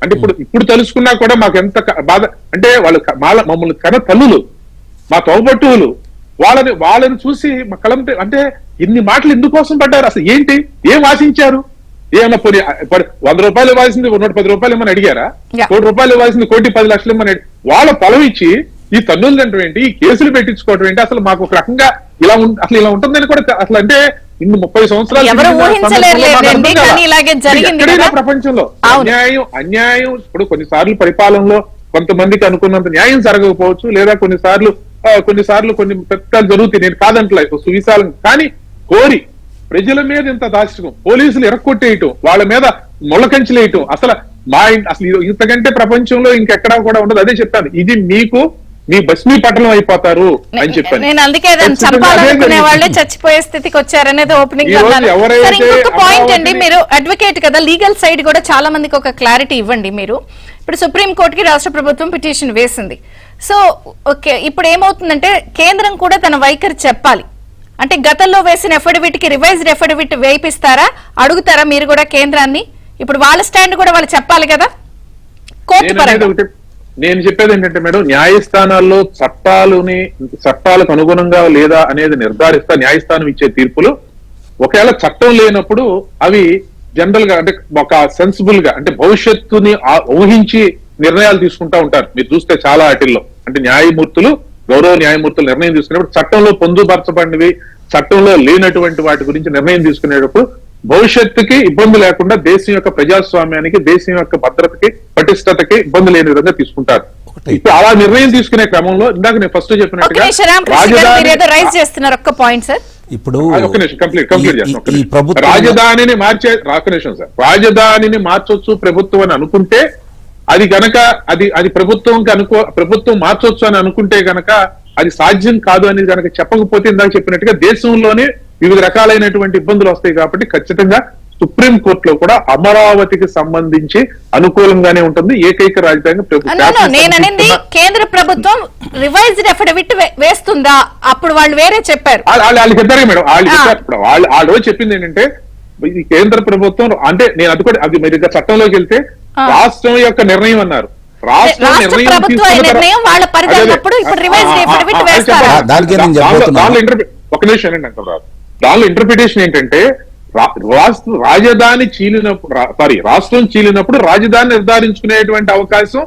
అంటే ఇప్పుడు తెలుసుకున్నా కూడా మాకు ఎంత బాధ అంటే, వాళ్ళు మమ్మల్ని కన తల్లులు, మా తోబట్టువులు, వాళ్ళని చూసి మా కలం అంటే ఇన్ని మాటలు ఎందుకోసం పడ్డారు, అసలు ఏంటి, ఏం ఆశించారు? ఏమన్నా 100 రూపాయలు ఇవ్వాల్సింది 110 రూపాయలు ఇమ్మని అడిగారా? 1 కోటి రూపాయలు ఇవ్వాల్సింది 1,10,00,000 ఇమ్మని వాళ్ళ పొలం ఇచ్చి ఈ తన్నులు తింటం ఏంటి, ఈ కేసులు పెట్టించుకోవటం ఏంటి? అసలు మాకు ఒక రకంగా అసలు ఇలా ఉంటుందని కూడా అసలు అంటే ఇన్ని 30 సంవత్సరాలు ప్రపంచంలో అన్యాయం ఇప్పుడు కొన్నిసార్లు పరిపాలనలో కొంతమందికి అనుకున్నంత న్యాయం జరగకపోవచ్చు, లేదా కొన్నిసార్లు కొన్ని పెద్దాలు జరుగుతాయి, నేను కాదంటలే సువిశాలం. కానీ కోరి ప్రజల మీద ఇంత దాచికం, పోలీసులు ఎరక్కొట్టేయటం, వాళ్ళ మీద ముళ్ళకంచెలేయటం, అసలు ఇంతకంటే ప్రపంచంలో ఇంకెక్కడా కూడా ఉండదు. అదే చెప్పాను, ఇది మీ భస్మీ పట్టణం అయిపోతారు అని చెప్పాను. నేను అందుకే చంపాలనుకునే వాళ్ళే చచ్చిపోయే స్థితికి వచ్చారనేది ఓపెనింగ్. ఇంకొక పాయింట్ అండి, మీరు అడ్వకేట్ కదా, లీగల్ సైడ్ కూడా చాలా మందికి ఒక క్లారిటీ ఇవ్వండి. మీరు ఇప్పుడు సుప్రీంకోర్టుకి రాష్ట్ర ప్రభుత్వం పిటిషన్ వేసింది. సో ఓకే, ఇప్పుడు ఏమవుతుందంటే కేంద్రం కూడా తన వైఖరి చెప్పాలి. అంటే గతంలో వేసిన ఎఫిడవిట్ కి రివైజ్డ్ ఎఫిడవిట్ వేయిస్తారా, అడుగుతారా మీరు కూడా కేంద్రాన్ని? ఇప్పుడు వాళ్ళ స్టాండ్ కూడా వాళ్ళు చెప్పాలి కదా కోర్టు పరంగా. నేను చెప్పేది ఏంటంటే మేడం, న్యాయస్థానాల్లో చట్టాలకు అనుగుణంగా లేదా అనేది నిర్ధారిస్తా న్యాయస్థానం ఇచ్చే తీర్పులు. ఒకవేళ చట్టం లేనప్పుడు అవి జనరల్ గా అంటే ఒక సెన్సిబుల్ గా అంటే భవిష్యత్తుని ఊహించి నిర్ణయాలు తీసుకుంటా ఉంటారు. మీరు చూస్తే చాలా వాటిల్లో అంటే గౌరవ న్యాయమూర్తులు నిర్ణయం తీసుకునేప్పుడు చట్టంలో పొందుపరచబడినవి, చట్టంలో లేనటువంటి వాటి గురించి నిర్ణయం తీసుకునేటప్పుడు భవిష్యత్తుకి ఇబ్బంది లేకుండా దేశం యొక్క ప్రజాస్వామ్యానికి, దేశం యొక్క భద్రతకి, పటిష్టతకి ఇబ్బంది లేని విధంగా తీసుకుంటారు. ఇప్పుడు అలా నిర్ణయం తీసుకునే క్రమంలో ఇందాక నేను ఫస్ట్ చెప్పినట్టుగా రైజ్ చేస్తున్నారు ఒక్క పాయింట్ సార్. ఇప్పుడు ఈ ప్రభుత్వం రాజధానిని మార్చే నిమిషం సార్, రాజధానిని మార్చొచ్చు ప్రభుత్వం అని అనుకుంటే అది గనక అది ప్రభుత్వం మార్చొచ్చు అని అనుకుంటే గనక అది సాధ్యం కాదు అనేది కనుక చెప్పకపోతే ఇందాక చెప్పినట్టుగా దేశంలోనే వివిధ రకాలైనటువంటి ఇబ్బందులు వస్తాయి. కాబట్టి ఖచ్చితంగా సుప్రీం కోర్టులో కూడా అమరావతికి సంబంధించి అనుకూలంగానే ఉంటుంది. ఏకైక రాజధాని నేననేది కేంద్ర ప్రభుత్వం రివైజ్డ్ అఫిడవిట్ వేస్తుందా, అప్పుడు వాళ్ళు వేరే చెప్పారు. వాళ్ళు చెప్పారు మేడం, వాళ్ళు చెప్పింది ఏంటంటే ఇది కేంద్ర ప్రభుత్వం అంటే నేను అది కూడా అది మీరు చట్టంలోకి వెళ్తే రాష్ట్రం యొక్క నిర్ణయం అన్నారు. రాష్ట్రం నిర్ణయం వాళ్ళ పరిధిలో ఒక నిమిషం ఏంటి అంటారు, దానిలో ఇంటర్ప్రిటేషన్ ఏంటంటే రాజధాని రాష్ట్రం చీలినప్పుడు రాజధాని నిర్ధారించుకునేటువంటి అవకాశం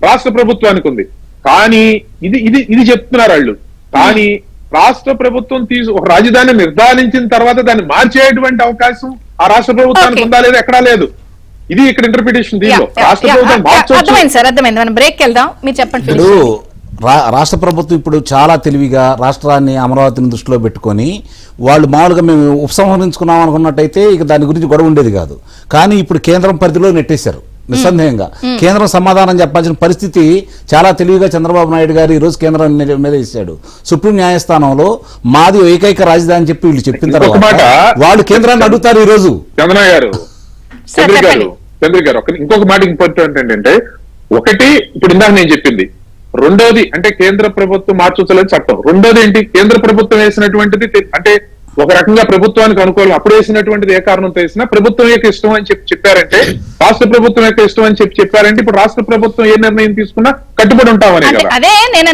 రాష్ట్ర ప్రభుత్వానికి ఉంది. కానీ ఇది చెప్తున్నారు వాళ్ళు. కానీ రాష్ట్ర ప్రభుత్వం ఒక రాజధాని నిర్ధారించిన తర్వాత దాన్ని మార్చేటువంటి అవకాశం ఆ రాష్ట్ర ప్రభుత్వానికి ఉందా లేదా ఎక్కడా లేదు. ఇది ఇక్కడ ఇంటర్ప్రిటేషన్. దీనిలో రాష్ట్ర ప్రభుత్వం బ్రేక్ వెళ్దాం, మీరు చెప్పండి. రాష్ట్ర ప్రభుత్వం ఇప్పుడు చాలా తెలివిగా రాష్ట్రాన్ని అమరావతిని దృష్టిలో పెట్టుకొని వాళ్ళు మామూలుగా మేము ఉపసంహరించుకున్నాం అనుకున్నట్టయితే ఇక దాని గురించి గొడవ ఉండేది కాదు. కానీ ఇప్పుడు కేంద్రం పరిధిలో నెట్టేశారు నిస్సందేహంగా. కేంద్రం సమాధానం చెప్పాల్సిన పరిస్థితి చాలా తెలివిగా చంద్రబాబు నాయుడు గారు ఈ రోజు కేంద్రం మీద ఇచ్చాడు. సుప్రీం న్యాయస్థానంలో మాది ఏకైక రాజధాని చెప్పి వీళ్ళు చెప్పిన తర్వాత వాళ్ళు కేంద్రాన్ని అడుగుతారు ఈ రోజు. చంద్ర గారు ఇంకొక మాట ఇంపార్టెంట్ ఏంటంటే, ఒకటి ఇప్పుడు ఇందాక నేను చెప్పింది, రెండోది అంటే కేంద్ర ప్రభుత్వం మార్చలేదు చట్టం. రెండోది ఏంటి, కేంద్ర ప్రభుత్వం వేసినటువంటిది అంటే ఒక రకంగా ప్రభుత్వానికి అనుకూలం అప్పుడు వేసినటువంటిది ఏ కారణంతో వేసినా ప్రభుత్వం యొక్క ఇష్టం అని చెప్పారంటే, రాష్ట్ర ప్రభుత్వం యొక్క ఇష్టం అని చెప్పారంటే ఇప్పుడు రాష్ట్ర ప్రభుత్వం ఏ నిర్ణయం తీసుకున్నా కట్టుబడి ఉంటామనే కదా. నేను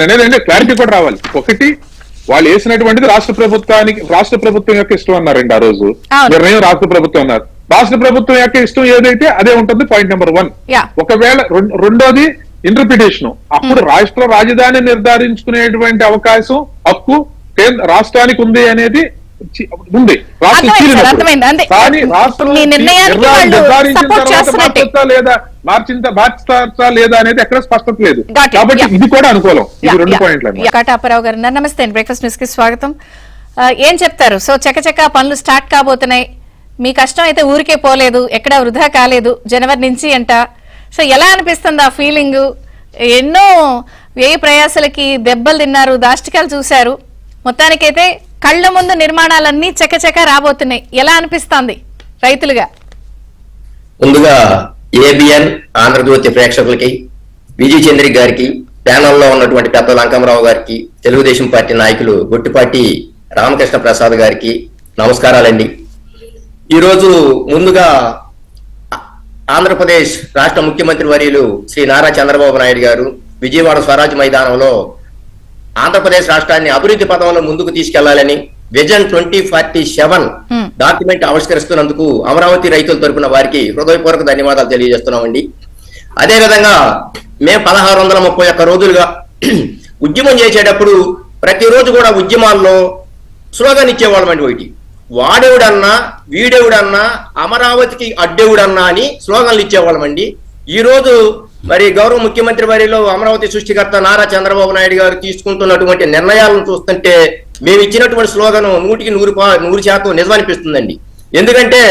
అనేది అంటే క్లారిటీ కూడా రావాలి. ఒకటి, వాళ్ళు వేసినటువంటిది రాష్ట్ర ప్రభుత్వం యొక్క ఇష్టం అన్నారండి ఆ రోజు. నిర్ణయం రాష్ట్ర ప్రభుత్వం అన్నారు. రాష్ట్ర ప్రభుత్వం యొక్క ఇష్టం ఏదైతే అదే ఉంటుంది. Point number 1. ఒకవేళ రెండోది ఇంటర్ప్రిటేషన్. అప్పుడు రాష్ట్ర రాజధాని నిర్ధారించుకునేటువంటి అవకాశం హక్కు రాష్ట్రానికి ఉంది అనేది ఉంది. కానీ రాష్ట్రం లేదా మార్చా లేదా అనేది ఎక్కడ స్పష్టత లేదు. కాబట్టి ఇది కూడా అనుకూలం. ఇది 2 పాయింట్లు. కాటాపరావు గారు నమస్తే, బ్రేక్ఫాస్ట్ న్యూస్ కి స్వాగతం. ఏం చెప్తారు? సో చకచక పనులు స్టార్ట్ కాబోతున్నాయి. మీ కష్టం అయితే ఊరికే పోలేదు, ఎక్కడ వృధా కాలేదు జనవరి నుంచి అంట. సో ఎలా అనిపిస్తుంది ఆ ఫీలింగ్? ఎన్నో వ్యయ ప్రయాసాలకి దెబ్బలు తిన్నారు, దాష్టికాలు చూశారు. మొత్తానికైతే కళ్ళ ముందు నిర్మాణాలన్నీ చకచక రాబోతున్నాయి. ఎలా అనిపిస్తుంది రైతులుగా? ముందుగా ఏబిఎన్ ఆంధ్రజ్యోతి ప్రేక్షకులకి, విజయ్ చంద్రి గారికి, ప్యానల్లో ఉన్నటువంటి పెద్ద లంకమరావు గారికి, తెలుగుదేశం పార్టీ నాయకులు గొట్టిపాటి రామకృష్ణ ప్రసాద్ గారికి నమస్కారాలండి. ఈరోజు ముందుగా ఆంధ్రప్రదేశ్ రాష్ట్ర ముఖ్యమంత్రి వర్యులు శ్రీ నారా చంద్రబాబు నాయుడు గారు విజయవాడ స్వరాజ్ మైదానంలో ఆంధ్రప్రదేశ్ రాష్ట్రాన్ని అభివృద్ధి పథంలో ముందుకు తీసుకెళ్లాలని విజన్ 2047 డాక్యుమెంట్ ఆవిష్కరిస్తున్నందుకు అమరావతి రైతుల తరపున వారికి హృదయపూర్వక ధన్యవాదాలు తెలియజేస్తున్నామండి. అదేవిధంగా మేము 1631 రోజులుగా ఉద్యమం చేసేటప్పుడు ప్రతిరోజు కూడా ఉద్యమాల్లో స్లోగన్ ఇచ్చేవాళ్ళమండి. ఒకటి, వాడేవుడన్నా వీడేవుడన్నా అమరావతికి అడ్డేవుడన్నా అని స్లోగన్లు ఇచ్చేవాళ్ళమండి. ఈ రోజు మరి గౌరవ ముఖ్యమంత్రి వారిలో అమరావతి సృష్టికర్త నారా చంద్రబాబు నాయుడు గారు తీసుకుంటున్నటువంటి నిర్ణయాలను చూస్తుంటే మేము ఇచ్చినటువంటి స్లోగన్ 100% నిజమనిపిస్తుందండి. ఎందుకంటే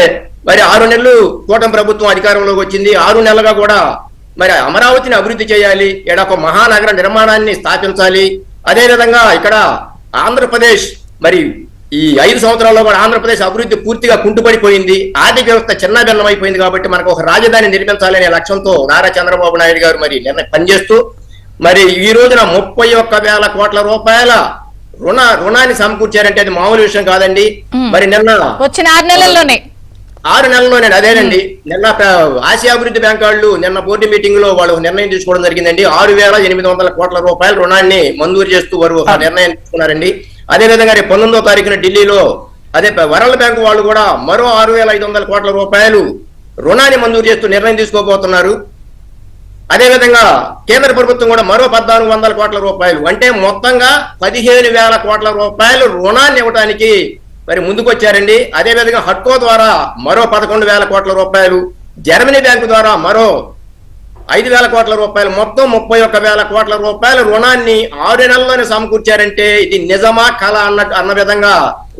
మరి 6 నెలలు కూటమి ప్రభుత్వం అధికారంలోకి వచ్చింది. 6 నెలలుగా కూడా మరి అమరావతిని అభివృద్ధి చేయాలి, ఇక్కడ ఒక మహానగర నిర్మాణాన్ని స్థాపించాలి. అదేవిధంగా ఇక్కడ ఆంధ్రప్రదేశ్ మరి ఈ 5 సంవత్సరాల్లో కూడా ఆంధ్రప్రదేశ్ అభివృద్ధి పూర్తిగా కుంటుపడిపోయింది, ఆర్థిక వ్యవస్థ చిన్నభిన్నమైపోయింది. కాబట్టి మనకు ఒక రాజధాని నిర్మించాలనే లక్ష్యంతో నారా చంద్రబాబు నాయుడు గారు మరి పనిచేస్తూ మరి ఈ రోజున 31,000 కోట్ల రూపాయల రుణాన్ని సమకూర్చారంటే అది మామూలు విషయం కాదండి. మరి నిన్న వచ్చిన 6 నెలల్లోనే అదేనండి. నిన్న ఆసియా అభివృద్ధి బ్యాంక్ వాళ్ళు నిన్న బోర్డు మీటింగ్ లో వాళ్ళు నిర్ణయం తీసుకోవడం జరిగిందండి. 6,800 కోట్ల రూపాయల రుణాన్ని మంజూరు చేస్తూ వారు నిర్ణయం తీసుకున్నారండి. అదేవిధంగా 19వ తారీఖున ఢిల్లీలో వరల్డ్ బ్యాంక్ వాళ్ళు కూడా మరో 6,500 కోట్ల రూపాయలు రుణాన్ని మంజూరు చేస్తూ నిర్ణయం తీసుకోబోతున్నారు. అదేవిధంగా కేంద్ర ప్రభుత్వం కూడా మరో 1400 కోట్ల రూపాయలు, అంటే మొత్తంగా 15,000 కోట్ల రూపాయలు రుణాన్ని ఇవ్వడానికి మరి ముందుకొచ్చారండి. అదేవిధంగా హడ్కో ద్వారా మరో 11,000 కోట్ల రూపాయలు, జర్మనీ బ్యాంకు ద్వారా మరో 5,000 కోట్ల రూపాయలు, మొత్తం 31,000 కోట్ల రూపాయల రుణాన్ని 6 నెలల్లోనే సమకూర్చారంటే ఇది నిజమా కళ అన్న విధంగా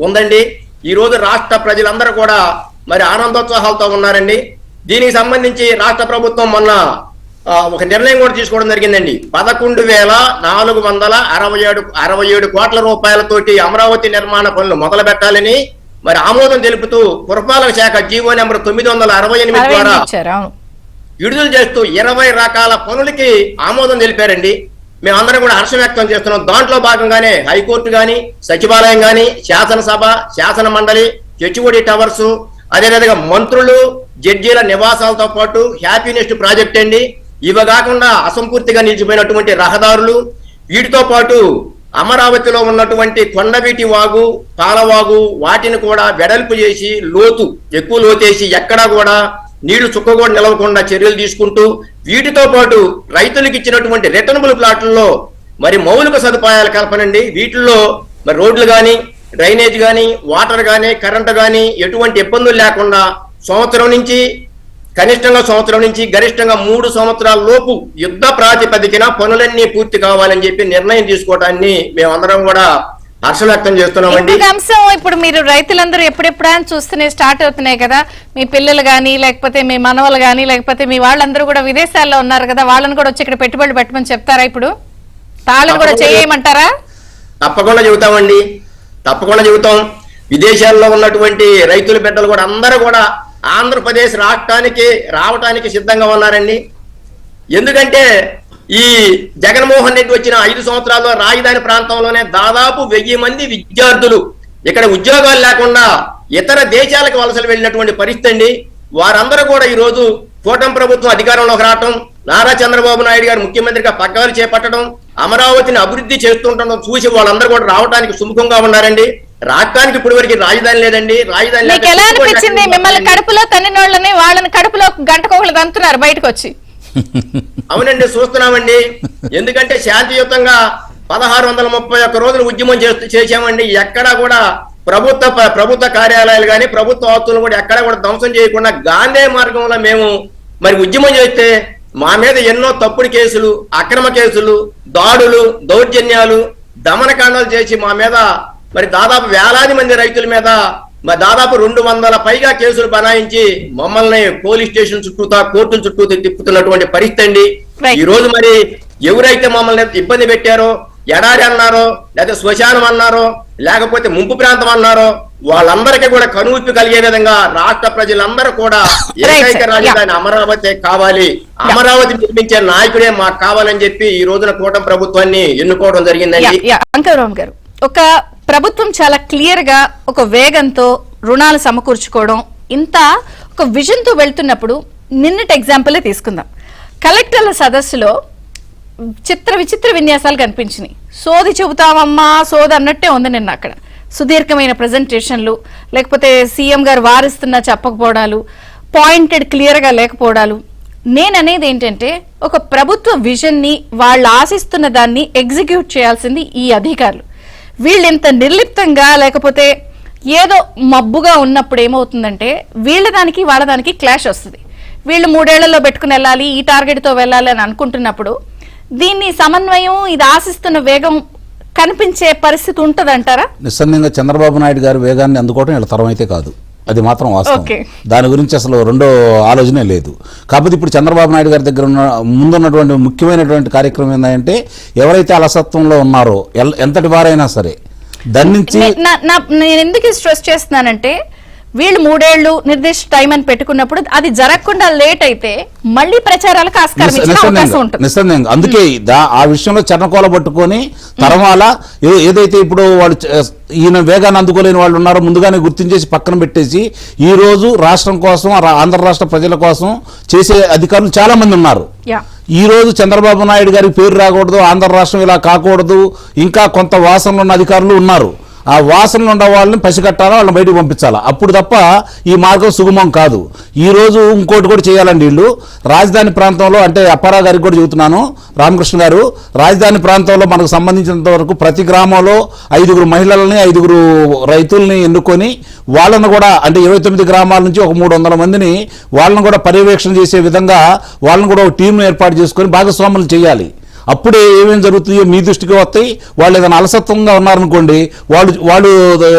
ఉందండి. ఈ రోజు రాష్ట్ర ప్రజలందరూ కూడా మరి ఆనందోత్సాహాలతో ఉన్నారండి. దీనికి సంబంధించి రాష్ట్ర ప్రభుత్వం మొన్న ఒక నిర్ణయం కూడా తీసుకోవడం జరిగిందండి. 11,467 కోట్ల రూపాయలతోటి అమరావతి నిర్మాణ పనులు మొదలు పెట్టాలని మరి ఆమోదం తెలుపుతూ పురపాలక శాఖ జీవో నెంబర్ 968 ద్వారా విడుదల చేస్తూ 20 రకాల పనులకి ఆమోదం తెలిపారండి. మేమందరం కూడా హర్షం వ్యక్తం చేస్తున్నాం. దాంట్లో భాగంగానే హైకోర్టు గాని, సచివాలయం గాని, శాసనసభ, శాసన మండలి, హెచ్ఓడి టవర్స్, అదేవిధంగా మంత్రులు, జడ్జీల నివాసాలతో పాటు హ్యాపీనెస్ట్ ప్రాజెక్ట్ అండి. ఇవి కాకుండా అసంపూర్తిగా నిలిచిపోయినటువంటి రహదారులు, వీటితో పాటు అమరావతిలో ఉన్నటువంటి కొండవీటి వాగు, పాలవాగు వాటిని కూడా వెడల్పు చేసి ఎక్కువ లోతేసి ఎక్కడా కూడా నీళ్లు చుక్క కూడా నిలవకుండా చర్యలు తీసుకుంటూ, వీటితో పాటు రైతులకు ఇచ్చినటువంటి రిటర్నబుల్ ప్లాట్లలో మరి మౌలిక సదుపాయాల కల్పనండి. వీటిల్లో మరి రోడ్లు కానీ, డ్రైనేజ్ కానీ, వాటర్ కానీ, కరెంటు కానీ ఎటువంటి ఇబ్బందులు లేకుండా కనిష్టంగా సంవత్సరం నుంచి గరిష్టంగా 3 సంవత్సరాల లోపు యుద్ధ ప్రాతిపదికన పనులన్నీ పూర్తి కావాలని చెప్పి నిర్ణయం తీసుకోవడాన్ని మేమందరం కూడా హర్షం వ్యక్తం చేస్తున్నామండి. అంశం ఇప్పుడు మీరు రైతులందరూ ఎప్పుడెప్పుడా చూస్తూనే స్టార్ట్ అవుతున్నాయి కదా, మీ పిల్లలు గానీ, లేకపోతే మీ మనవలు గానీ, లేకపోతే మీ వాళ్ళందరూ కూడా విదేశాల్లో ఉన్నారు కదా, వాళ్ళని కూడా వచ్చి ఇక్కడ పెట్టుబడులు పెట్టమని చెప్తారా? ఇప్పుడు తాళం కూడా చేయమంటారా? తప్పకుండా చెబుతామండి, తప్పకుండా చెబుతాం. విదేశాల్లో ఉన్నటువంటి రైతుల బిడ్డలు కూడా అందరూ కూడా ఆంధ్రప్రదేశ్ రాష్ట్రానికి రావటానికి సిద్ధంగా ఉన్నారండి. ఎందుకంటే ఈ జగన్మోహన్ రెడ్డి వచ్చిన 5 సంవత్సరాల్లో రాజధాని ప్రాంతంలోనే దాదాపు 1000 మంది విద్యార్థులు ఇక్కడ ఉద్యోగాలు లేకుండా ఇతర దేశాలకు వలసలు వెళ్ళినటువంటి పరిస్థితి అండి. వారందరూ కూడా ఈ రోజు కూటమి ప్రభుత్వం అధికారంలోకి రావటం, నారా చంద్రబాబు నాయుడు గారు ముఖ్యమంత్రిగా పగ్గాలు చేపట్టడం, అమరావతిని అభివృద్ధి చేస్తుండడం చూసి వాళ్ళందరూ కూడా రావడానికి సుముఖంగా ఉన్నారండి. రాష్ట్రానికి ఇప్పుడు వరకు రాజధాని లేదండి. రాజధాని ఎలా అనిపించింది? మిమ్మల్ని కడుపులో తన్నినోళ్ళని వాళ్ళని కడుపులో గంటకొకళ్ళు తంతున్నారు బయటకు వచ్చి. అవునండి, చూస్తున్నామండి. ఎందుకంటే శాంతియుతంగా 1631 రోజులు ఉద్యమం చేశామండి. ఎక్కడా కూడా ప్రభుత్వ కార్యాలయాలు కానీ, ప్రభుత్వ ఆస్తులు కూడా ఎక్కడా కూడా ధ్వంసం చేయకుండా గాంధీ మార్గంలో మేము మరి ఉద్యమం చేస్తే మా మీద ఎన్నో తప్పుడు కేసులు, అక్రమ కేసులు, దాడులు, దౌర్జన్యాలు, దమనకాండాలు చేసి మా మీద మరి దాదాపు వేలాది మంది రైతుల మీద దాదాపు 200 పైగా కేసులు బనాయించి మమ్మల్ని పోలీస్ స్టేషన్ చుట్టూతా, కోర్టుల చుట్టూ తిప్పుతున్నటువంటి పరిస్థితి అండి. ఈ రోజు మరి ఎవరైతే మమ్మల్ని ఇబ్బంది పెట్టారో, ఎడారి అన్నారో, లేదా శ్మశానం అన్నారో, లేకపోతే ముంపు ప్రాంతం అన్నారో, వాళ్ళందరికీ కూడా కనువిప్పు కలిగే విధంగా రాష్ట్ర ప్రజలందరూ కూడా ఏకైక రాజధాని అమరావతి కావాలి, అమరావతి నిర్మించే నాయకుడే మాకు కావాలని చెప్పి ఈ రోజున కూటమి ప్రభుత్వాన్ని ఎన్నుకోవడం జరిగిందండి. అంకరామ్ గారు, ఒక ప్రభుత్వం చాలా క్లియర్ గా ఒక వేగంతో రుణాలు సమకూర్చుకోవడం, ఇంత ఒక విజన్ తో వెళ్తున్నప్పుడు నిన్నటి ఎగ్జాంపుల్ తీసుకుందాం. కలెక్టర్ల సదస్సులో విచిత్ర విన్యాసాలు కనిపించినాయి. సోది చెబుతామమ్మా సోది అన్నట్టే ఉంది నిన్న. అక్కడ సుదీర్ఘమైన ప్రజెంటేషన్లు, లేకపోతే సీఎం గారు వారిస్తున్నా చెప్పకపోవడాలు, పాయింటెడ్ క్లియర్ గా లేకపోవడాలు. నేననేది ఏంటంటే, ఒక ప్రభుత్వ విజన్ ని వాళ్ళు ఆశిస్తున్న దాన్ని ఎగ్జిక్యూట్ చేయాల్సింది ఈ అధికారులు. వీళ్ళు ఇంత నిర్లిప్తంగా లేకపోతే ఏదో మబ్బుగా ఉన్నప్పుడు ఏమవుతుందంటే వాళ్ళ దానికి క్లాష్ వస్తుంది. వీళ్ళు 3 ఏళ్లలో పెట్టుకుని వెళ్ళాలి, ఈ టార్గెట్ తో వెళ్ళాలి అని అనుకుంటున్నప్పుడు దీన్ని సమన్వయం, ఇది ఆశిస్తున్న వేగం కనిపించే పరిస్థితి ఉంటదంటారా? నిస్సందేహంగా చంద్రబాబు నాయుడు గారి వేగాన్ని అందుకోవడం ఇలా తరం అయితే కాదు, అది మాత్రం వాస్తవం. దాని గురించి అసలు రెండో ఆలోచనే లేదు. కాకపోతే ఇప్పుడు చంద్రబాబు నాయుడు గారి దగ్గర ముందున్నటువంటి ముఖ్యమైనటువంటి కార్యక్రమం ఏంటంటే, ఎవరైతే అలసత్వంలో ఉన్నారో ఎంతటి వారైనా సరే దాని నుంచి నేను ఎందుకు స్ట్రెస్ చేస్తున్నానంటే, వీళ్ళు 3 ఏళ్లు నిర్దిష్ట టైం అని పెట్టుకున్నప్పుడు అది జరగకుండా లేట్ అయితే మళ్ళీ ప్రచారాలకు ఆస్కారం ఇచ్చే అవకాశం ఉంటుంది. నిస్సందేహంగా అందుకే ఆ విషయంలో చర్నకోల పట్టుకొని తరమాల ఏదైతే ఇప్పుడు వాళ్ళు ఈయన వేగాన్ని అందుకోలేని వాళ్ళు ఉన్నారో ముందుగానే గుర్తించేసి పక్కన పెట్టేసి ఈ రోజు రాష్ట్రం కోసం, ఆంధ్ర రాష్ట్ర ప్రజల కోసం చేసే అధికారులు చాలా మంది ఉన్నారు. ఈ రోజు చంద్రబాబు నాయుడు గారికి పేరు రాకూడదు, ఆంధ్ర రాష్ట్రం ఇలా కాకూడదు, ఇంకా కొంత వాసనలు ఉన్న అధికారులు ఉన్నారు. ఆ వాసనలు ఉన్న వాళ్ళని పసిగట్టాలా, వాళ్ళని బయటకు పంపించాలా. అప్పుడు తప్ప ఈ మార్గం సుగమం కాదు. ఈ రోజు ఇంకోటి కూడా చేయాలండి వీళ్ళు. రాజధాని ప్రాంతంలో, అంటే అప్పారావు గారికి కూడా చెబుతున్నాను, రామకృష్ణ గారు, రాజధాని ప్రాంతంలో మనకు సంబంధించినంత వరకు ప్రతి గ్రామంలో 5 మహిళల్ని 5 రైతుల్ని ఎన్నుకొని వాళ్ళను కూడా, అంటే 29 గ్రామాల నుంచి ఒక 300 మందిని వాళ్ళను కూడా పర్యవేక్షణ చేసే విధంగా వాళ్ళను కూడా ఒక టీంను ఏర్పాటు చేసుకొని భాగస్వాములు చేయాలి. అప్పుడే ఏమేమి జరుగుతాయో మీ దృష్టికి వస్తాయి. వాళ్ళు ఏదైనా అలసత్వంగా ఉన్నారనుకోండి, వాళ్ళు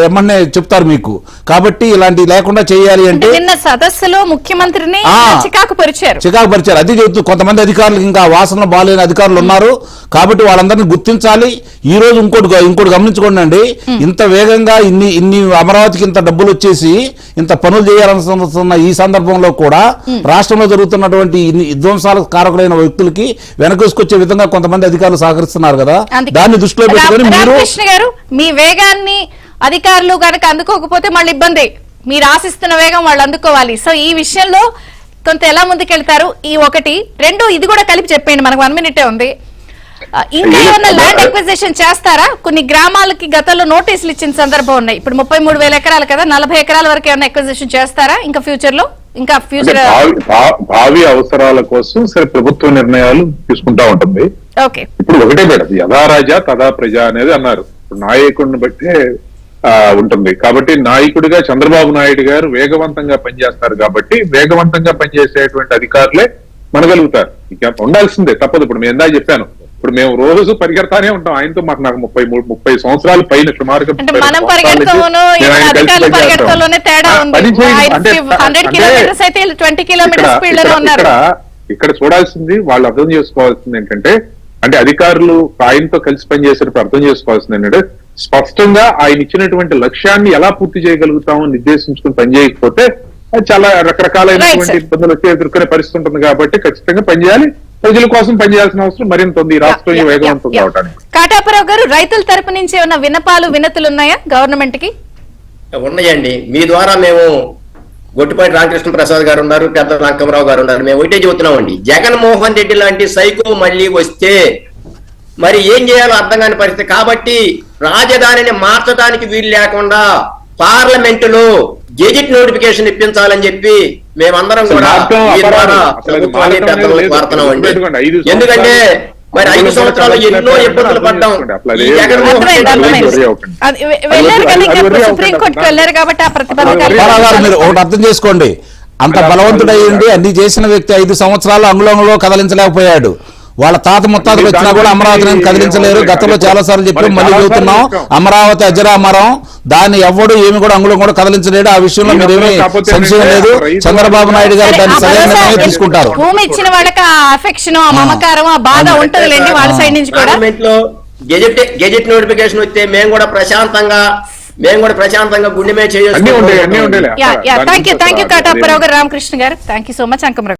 ఏమన్నా చెప్తారు మీకు. కాబట్టి ఇలాంటివి లేకుండా చేయాలి అంటే నిన్న సదస్సులో ముఖ్యమంత్రిని చికాకు పరిచారు. అది చెబుతూ కొంతమంది అధికారులు, ఇంకా వాసన బాలేని అధికారులు ఉన్నారు. కాబట్టి వాళ్ళందరినీ గుర్తించాలి. ఈ రోజు ఇంకోటి గమనించుకోండి అండి, ఇంత వేగంగా ఇన్ని అమరావతికి ఇంత డబ్బులు వచ్చేసి ఇంత పనులు చేయాలనుకున్న ఈ సందర్భంలో కూడా రాష్ట్రంలో జరుగుతున్నటువంటి ఇన్ని విధ్వంసాలకు కారకులైన వ్యక్తులకి వెనకేసుకొచ్చే విధంగా కొంతమంది అధికారులు సహకరిస్తున్నారు కదా. దాన్ని దృష్టిలో పెట్టుకొని మీరు రామకృష్ణ గారు, మీ వేగాన్ని అధికారులు కనుక అందుకోకపోతే మళ్ళీ ఇబ్బంది. మీరు ఆశిస్తున్న వేగం వాళ్ళు అందుకోవాలి. సో ఈ విషయంలో కొంత ఎలా ముందుకెళ్తారు? ఈ 1, 2 ఇది కూడా కలిపి చెప్పండి, మనకు 1 మినిటే ఉంది. ఇంకా ఏమన్నా ల్యాండ్ ఎక్విజిషన్ చేస్తారా? కొన్ని గ్రామాలకి గతంలో నోటీసులు ఇచ్చిన సందర్భం ఉన్నాయి. ఇప్పుడు 33,000 ఎకరాలు కదా, 40 ఎకరాల వరకు ఏమన్నా ఎక్విజిషన్ చేస్తారా ఇంకా ఫ్యూచర్ లో? ఇంకా ఫ్యూచర్ భావి అవసరాల కోసం సరే ప్రభుత్వ నిర్ణయాలు తీసుకుంటా ఉంటుంది. ఓకే, ఇప్పుడు ఒకటే మేడం, యథా రాజా తదా ప్రజ అనేది అన్నారు. ఇప్పుడు నాయకుడిని బట్టే ఉంటుంది. కాబట్టి నాయకుడిగా చంద్రబాబు నాయుడు గారు వేగవంతంగా పనిచేస్తారు. కాబట్టి వేగవంతంగా పనిచేసేటువంటి అధికారులే మనగలుగుతారు. ఇక ఉండాల్సిందే, తప్పదు. ఇప్పుడు మేము ఎందా చెప్పాను, ఇప్పుడు మేము రోజు పరిగెడతానే ఉంటాం ఆయనతో. నాకు 30 సంవత్సరాల పైన సుమారుగా ఇక్కడ చూడాల్సింది, వాళ్ళు అర్థం చేసుకోవాల్సింది ఏంటంటే, అంటే అధికారులు ఆయనతో కలిసి పనిచేసేటప్పుడు అర్థం చేసుకోవాల్సింది ఏంటంటే, స్పష్టంగా ఆయన ఇచ్చినటువంటి లక్ష్యాన్ని ఎలా పూర్తి చేయగలుగుతామని నిర్దేశించుకుని పనిచేయకపోతే చాలా రకరకాలైనటువంటి ఇబ్బందులు వచ్చి ఎదుర్కొనే పరిస్థితి ఉంటుంది. కాబట్టి ఖచ్చితంగా పనిచేయాలి. ప్రజల కోసం పనిచేయాల్సిన అవసరం మరింత ఉంది రాష్ట్రం వేగవంతం కావడానికి. కాటాపురావు గారు, రైతుల తరపు నుంచి ఏమైనా వినతులు ఉన్నాయా గవర్నమెంట్ కి? ఉన్నాయండి. మీ ద్వారా మేము, గొట్టిపాటి రామకృష్ణ ప్రసాద్ గారు ఉన్నారు, పెద్ద లంకమరావు గారు ఉన్నారు, మేము ఒకటే చెబుతున్నామండి, జగన్మోహన్ రెడ్డి లాంటి సైకో మళ్ళీ వస్తే మరి ఏం చేయాలో అర్థం కాని పరిస్థితి. కాబట్టి రాజధానిని మార్చడానికి వీలు లేకుండా పార్లమెంటులో గెజిట్ నోటిఫికేషన్ ఇప్పించాలని చెప్పి మేమందరం కూడా ప్రభుత్వాన్ని పెద్దలకు కోరుతున్నామండి. ఎందుకంటే మరి 5 సంవత్సరాలు ఎన్నో ఇబ్బందులు పడ్డాం. మీరు ఒకటి అర్థం చేసుకోండి, అంత బలవంతుడయ్యండి అన్ని చేసిన వ్యక్తి 5 సంవత్సరాలు అంగుళంలో కదలించలేకపోయాడు. వాళ్ళ తాత ముత్తాతలు వచ్చినా కూడా అమరావతిని కదిలించలేరు. గతంలో చాలా సార్లు చెప్పి మళ్ళీ చెబుతున్నాం, అమరావతి అజరామరం, దాన్ని ఎవడు ఏమి కూడా అంగుళం కూడా కదిలించలేడు. ఆ విషయంలో మీరేమీ సంశయం లేదు. చంద్రబాబు నాయుడు గారు దాన్ని సరైన నిర్ణయం తీసుకుంటారు. భూమి ఇచ్చిన వాళ్ళకి ఆ అఫెక్షన్, ఆ మమకారం, ఆ బాధ ఉంటుందిలేండి వాళ్ళ సైడ్ నుంచి కూడా. గెజెట్ నోటిఫికేషన్ వస్తే మేము కూడా ప్రశాంతంగా గుండె మీద చేయొచ్చు. థ్యాంక్ యూ కాటాపురావు గారు, రామకృష్ణ గారు, thank you so much. Ankamarao.